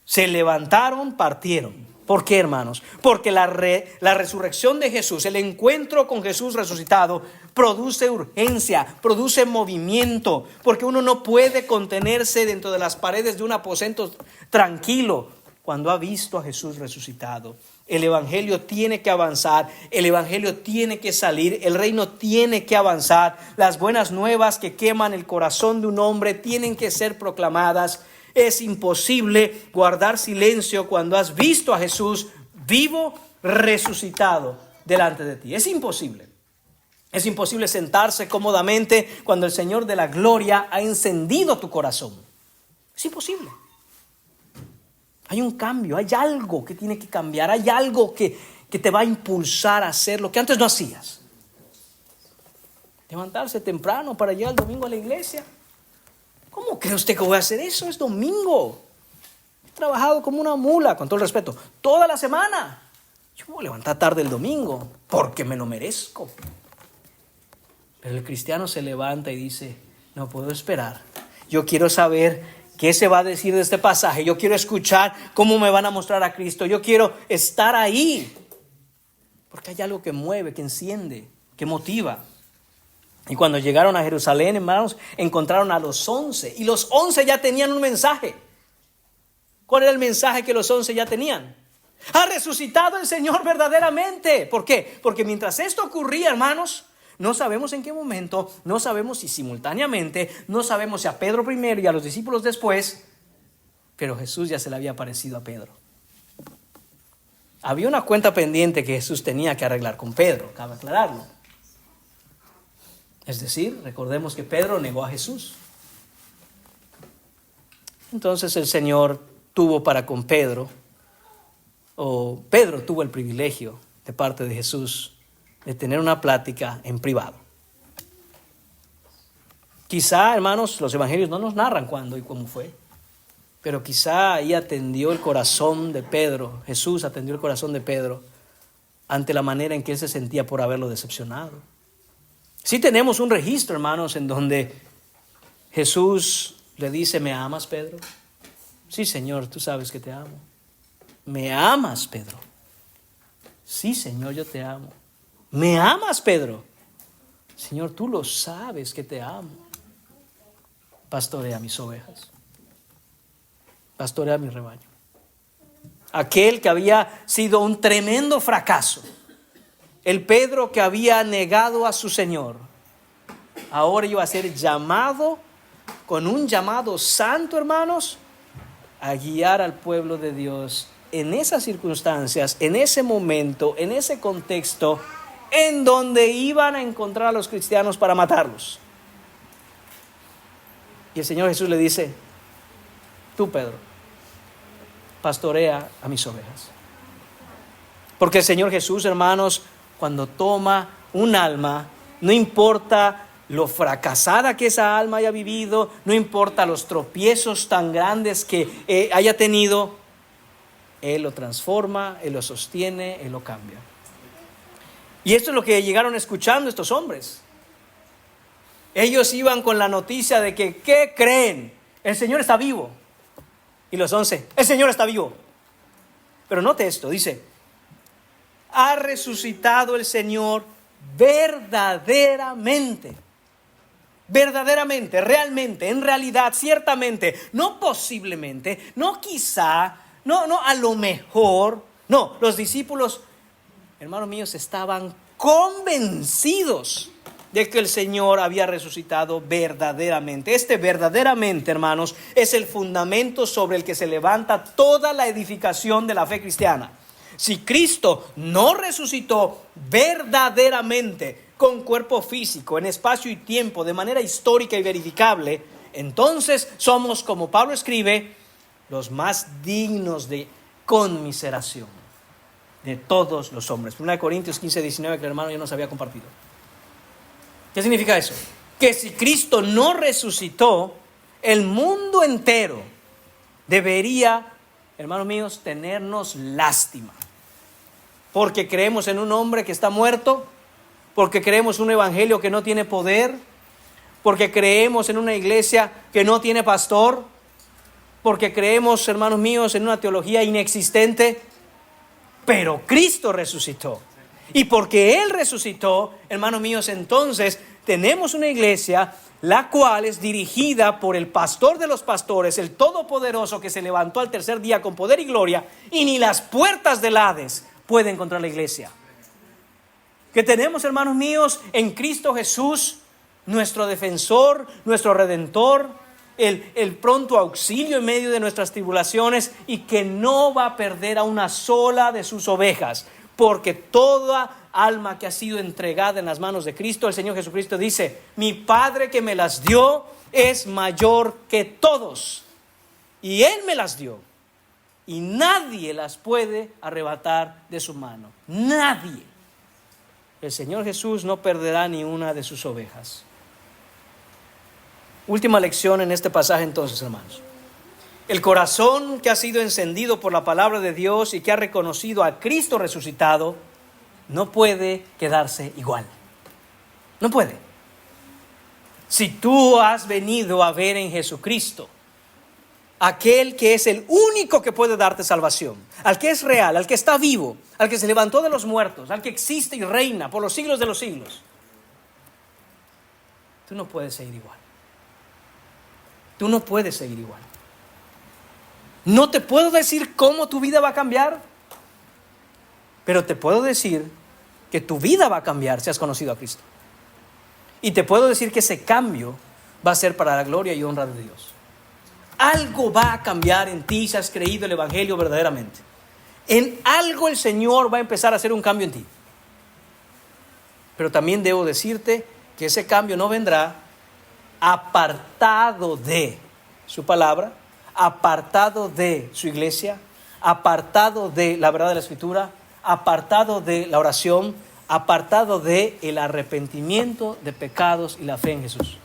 Se levantaron, partieron. ¿Por qué, hermanos? Porque la resurrección de Jesús, el encuentro con Jesús resucitado, produce urgencia, produce movimiento. Porque uno no puede contenerse dentro de las paredes de un aposento tranquilo cuando ha visto a Jesús resucitado. El evangelio tiene que avanzar, el evangelio tiene que salir, el reino tiene que avanzar. Las buenas nuevas que queman el corazón de un hombre tienen que ser proclamadas. Es imposible guardar silencio cuando has visto a Jesús vivo, resucitado delante de ti. Es imposible. Es imposible sentarse cómodamente cuando el Señor de la gloria ha encendido tu corazón. Es imposible. Hay un cambio, hay algo que tiene que cambiar, hay algo que te va a impulsar a hacer lo que antes no hacías. Levantarse temprano para llegar el domingo a la iglesia. ¿Cómo cree usted que voy a hacer eso? Es domingo. He trabajado como una mula, con todo el respeto, toda la semana. Yo me voy a levantar tarde el domingo porque me lo merezco. Pero el cristiano se levanta y dice, no puedo esperar. Yo quiero saber qué se va a decir de este pasaje. Yo quiero escuchar cómo me van a mostrar a Cristo. Yo quiero estar ahí. Porque hay algo que mueve, que enciende, que motiva. Y cuando llegaron a Jerusalén, hermanos, encontraron a los 11. Y los 11 ya tenían un mensaje. ¿Cuál era el mensaje que los 11 ya tenían? Ha resucitado el Señor verdaderamente. ¿Por qué? Porque mientras esto ocurría, hermanos, no sabemos en qué momento, no sabemos si simultáneamente, no sabemos si a Pedro primero y a los discípulos después, pero Jesús ya se le había aparecido a Pedro. Había una cuenta pendiente que Jesús tenía que arreglar con Pedro, cabe aclararlo. Es decir, recordemos que Pedro negó a Jesús. Entonces el Señor tuvo para con Pedro, o Pedro tuvo el privilegio de parte de Jesús de tener una plática en privado. Quizá, hermanos, los evangelios no nos narran cuándo y cómo fue, pero quizá ahí atendió el corazón de Pedro, Jesús atendió el corazón de Pedro ante la manera en que él se sentía por haberlo decepcionado. Sí tenemos un registro, hermanos, en donde Jesús le dice: ¿me amas, Pedro? Sí, Señor, tú sabes que te amo. ¿Me amas, Pedro? Sí, Señor, yo te amo. ¿Me amas, Pedro? Señor, tú lo sabes que te amo. Pastorea mis ovejas. Pastorea mi rebaño. Aquel que había sido un tremendo fracaso, el Pedro que había negado a su Señor, ahora iba a ser llamado, con un llamado santo, hermanos, a guiar al pueblo de Dios en esas circunstancias, en ese momento, en ese contexto, en donde iban a encontrar a los cristianos para matarlos. Y el Señor Jesús le dice: tú, Pedro, pastorea a mis ovejas. Porque el Señor Jesús, hermanos, cuando toma un alma, no importa lo fracasada que esa alma haya vivido, no importa los tropiezos tan grandes que haya tenido, Él lo transforma, Él lo sostiene, Él lo cambia. Y esto es lo que llegaron escuchando estos hombres. Ellos iban con la noticia de que, ¿qué creen? El Señor está vivo. Y los 11, el Señor está vivo. Pero note esto, dice: ha resucitado el Señor verdaderamente. Verdaderamente, realmente, en realidad, ciertamente, no posiblemente, no quizá, no a lo mejor. No, los discípulos, hermanos míos, estaban convencidos de que el Señor había resucitado verdaderamente. Este verdaderamente, hermanos, es el fundamento sobre el que se levanta toda la edificación de la fe cristiana. Si Cristo no resucitó verdaderamente, con cuerpo físico, en espacio y tiempo, de manera histórica y verificable, entonces somos, como Pablo escribe, los más dignos de conmiseración de todos los hombres. 1 Corintios 15:19, que el hermano ya nos había compartido. ¿Qué significa eso? Que si Cristo no resucitó, el mundo entero debería, hermanos míos, tenernos lástima. Porque creemos en un hombre que está muerto, porque creemos un evangelio que no tiene poder, porque creemos en una iglesia que no tiene pastor, porque creemos, hermanos míos, en una teología inexistente. Pero Cristo resucitó. Y porque Él resucitó, hermanos míos, entonces tenemos una iglesia la cual es dirigida por el pastor de los pastores, el todopoderoso, que se levantó al tercer día con poder y gloria, y ni las puertas del Hades pueden contra la iglesia. Que tenemos, hermanos míos, en Cristo Jesús, nuestro defensor, nuestro redentor, el pronto auxilio en medio de nuestras tribulaciones, y que no va a perder a una sola de sus ovejas, porque toda alma que ha sido entregada en las manos de Cristo, el Señor Jesucristo dice: mi Padre que me las dio es mayor que todos, y Él me las dio, y nadie las puede arrebatar de su mano. Nadie. El Señor Jesús no perderá ni una de sus ovejas. Última lección en este pasaje entonces, hermanos. El corazón que ha sido encendido por la palabra de Dios y que ha reconocido a Cristo resucitado no puede quedarse igual. No puede. Si tú has venido a ver en Jesucristo aquel que es el único que puede darte salvación, al que es real, al que está vivo, al que se levantó de los muertos, al que existe y reina por los siglos de los siglos, tú no puedes seguir igual. Tú no puedes seguir igual. No te puedo decir cómo tu vida va a cambiar, pero te puedo decir que tu vida va a cambiar si has conocido a Cristo. Y te puedo decir que ese cambio va a ser para la gloria y honra de Dios. Algo va a cambiar en ti si has creído el evangelio verdaderamente. En algo el Señor va a empezar a hacer un cambio en ti. Pero también debo decirte que ese cambio no vendrá apartado de su palabra, apartado de su iglesia, apartado de la verdad de la Escritura, apartado de la oración, apartado de el arrepentimiento de pecados y la fe en Jesús.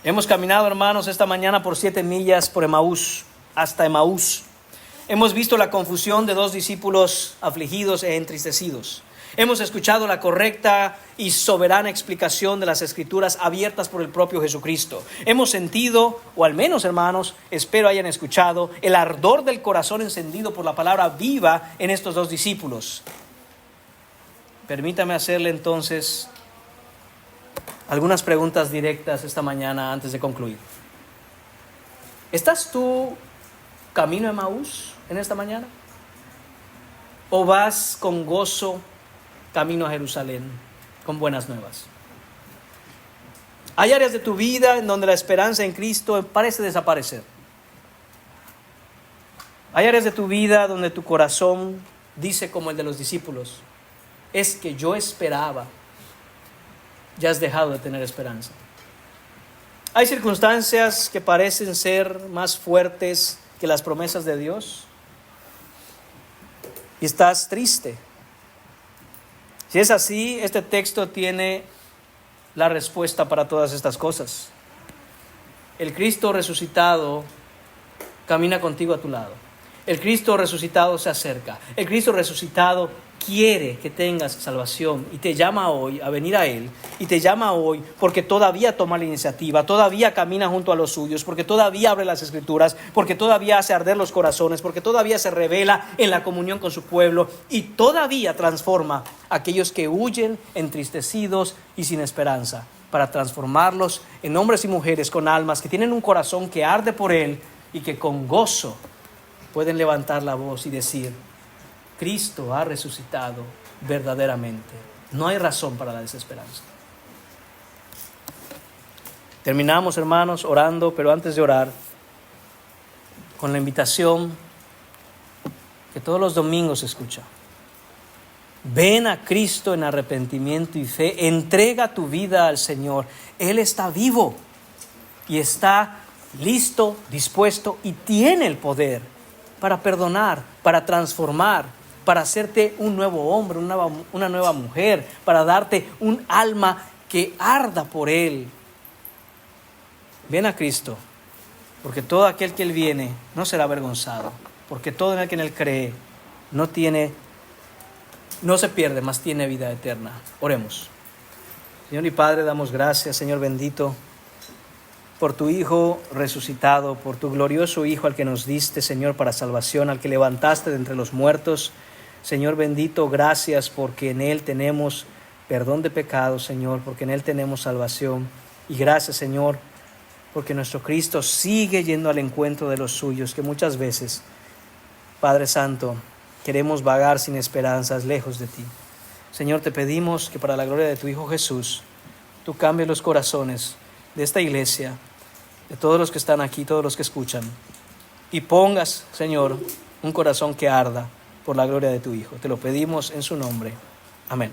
Hemos caminado, hermanos, esta mañana por 7 millas por Emaús, hasta Emaús. Hemos visto la confusión de 2 discípulos afligidos e entristecidos. Hemos escuchado la correcta y soberana explicación de las Escrituras abiertas por el propio Jesucristo. Hemos sentido, o al menos, hermanos, espero hayan escuchado, el ardor del corazón encendido por la palabra viva en estos 2 discípulos. Permítame hacerle entonces algunas preguntas directas esta mañana antes de concluir. ¿Estás tú camino a Emaús en esta mañana? ¿O vas con gozo camino a Jerusalén con buenas nuevas? Hay áreas de tu vida en donde la esperanza en Cristo parece desaparecer. Hay áreas de tu vida donde tu corazón dice como el de los discípulos: es que yo esperaba. Ya has dejado de tener esperanza. Hay circunstancias que parecen ser más fuertes que las promesas de Dios y estás triste. Si es así, este texto tiene la respuesta para todas estas cosas. El Cristo resucitado camina contigo a tu lado. El Cristo resucitado se acerca. El Cristo resucitado quiere que tengas salvación y te llama hoy a venir a Él, y te llama hoy porque todavía toma la iniciativa, todavía camina junto a los suyos, porque todavía abre las Escrituras, porque todavía hace arder los corazones, porque todavía se revela en la comunión con su pueblo y todavía transforma a aquellos que huyen entristecidos y sin esperanza, para transformarlos en hombres y mujeres con almas que tienen un corazón que arde por Él y que con gozo pueden levantar la voz y decir: Cristo ha resucitado verdaderamente. No hay razón para la desesperanza. Terminamos, hermanos, orando, pero antes de orar, con la invitación que todos los domingos se escucha. Ven a Cristo en arrepentimiento y fe. Entrega tu vida al Señor. Él está vivo y está listo, dispuesto y tiene el poder para perdonar, para transformar, para hacerte un nuevo hombre, una nueva mujer, para darte un alma que arda por Él. Ven a Cristo, porque todo aquel que Él viene no será avergonzado, porque todo aquel que en Él cree no se pierde, mas tiene vida eterna. Oremos. Señor y Padre, damos gracias, Señor bendito, por tu Hijo resucitado, por tu glorioso Hijo al que nos diste, Señor, para salvación, al que levantaste de entre los muertos. Señor bendito, gracias porque en Él tenemos perdón de pecados, Señor, porque en Él tenemos salvación. Y gracias, Señor, porque nuestro Cristo sigue yendo al encuentro de los suyos, que muchas veces, Padre Santo, queremos vagar sin esperanzas lejos de ti. Señor, te pedimos que para la gloria de tu Hijo Jesús, tú cambies los corazones de esta iglesia, de todos los que están aquí, todos los que escuchan, y pongas, Señor, un corazón que arda por la gloria de tu Hijo. Te lo pedimos en su nombre. Amén.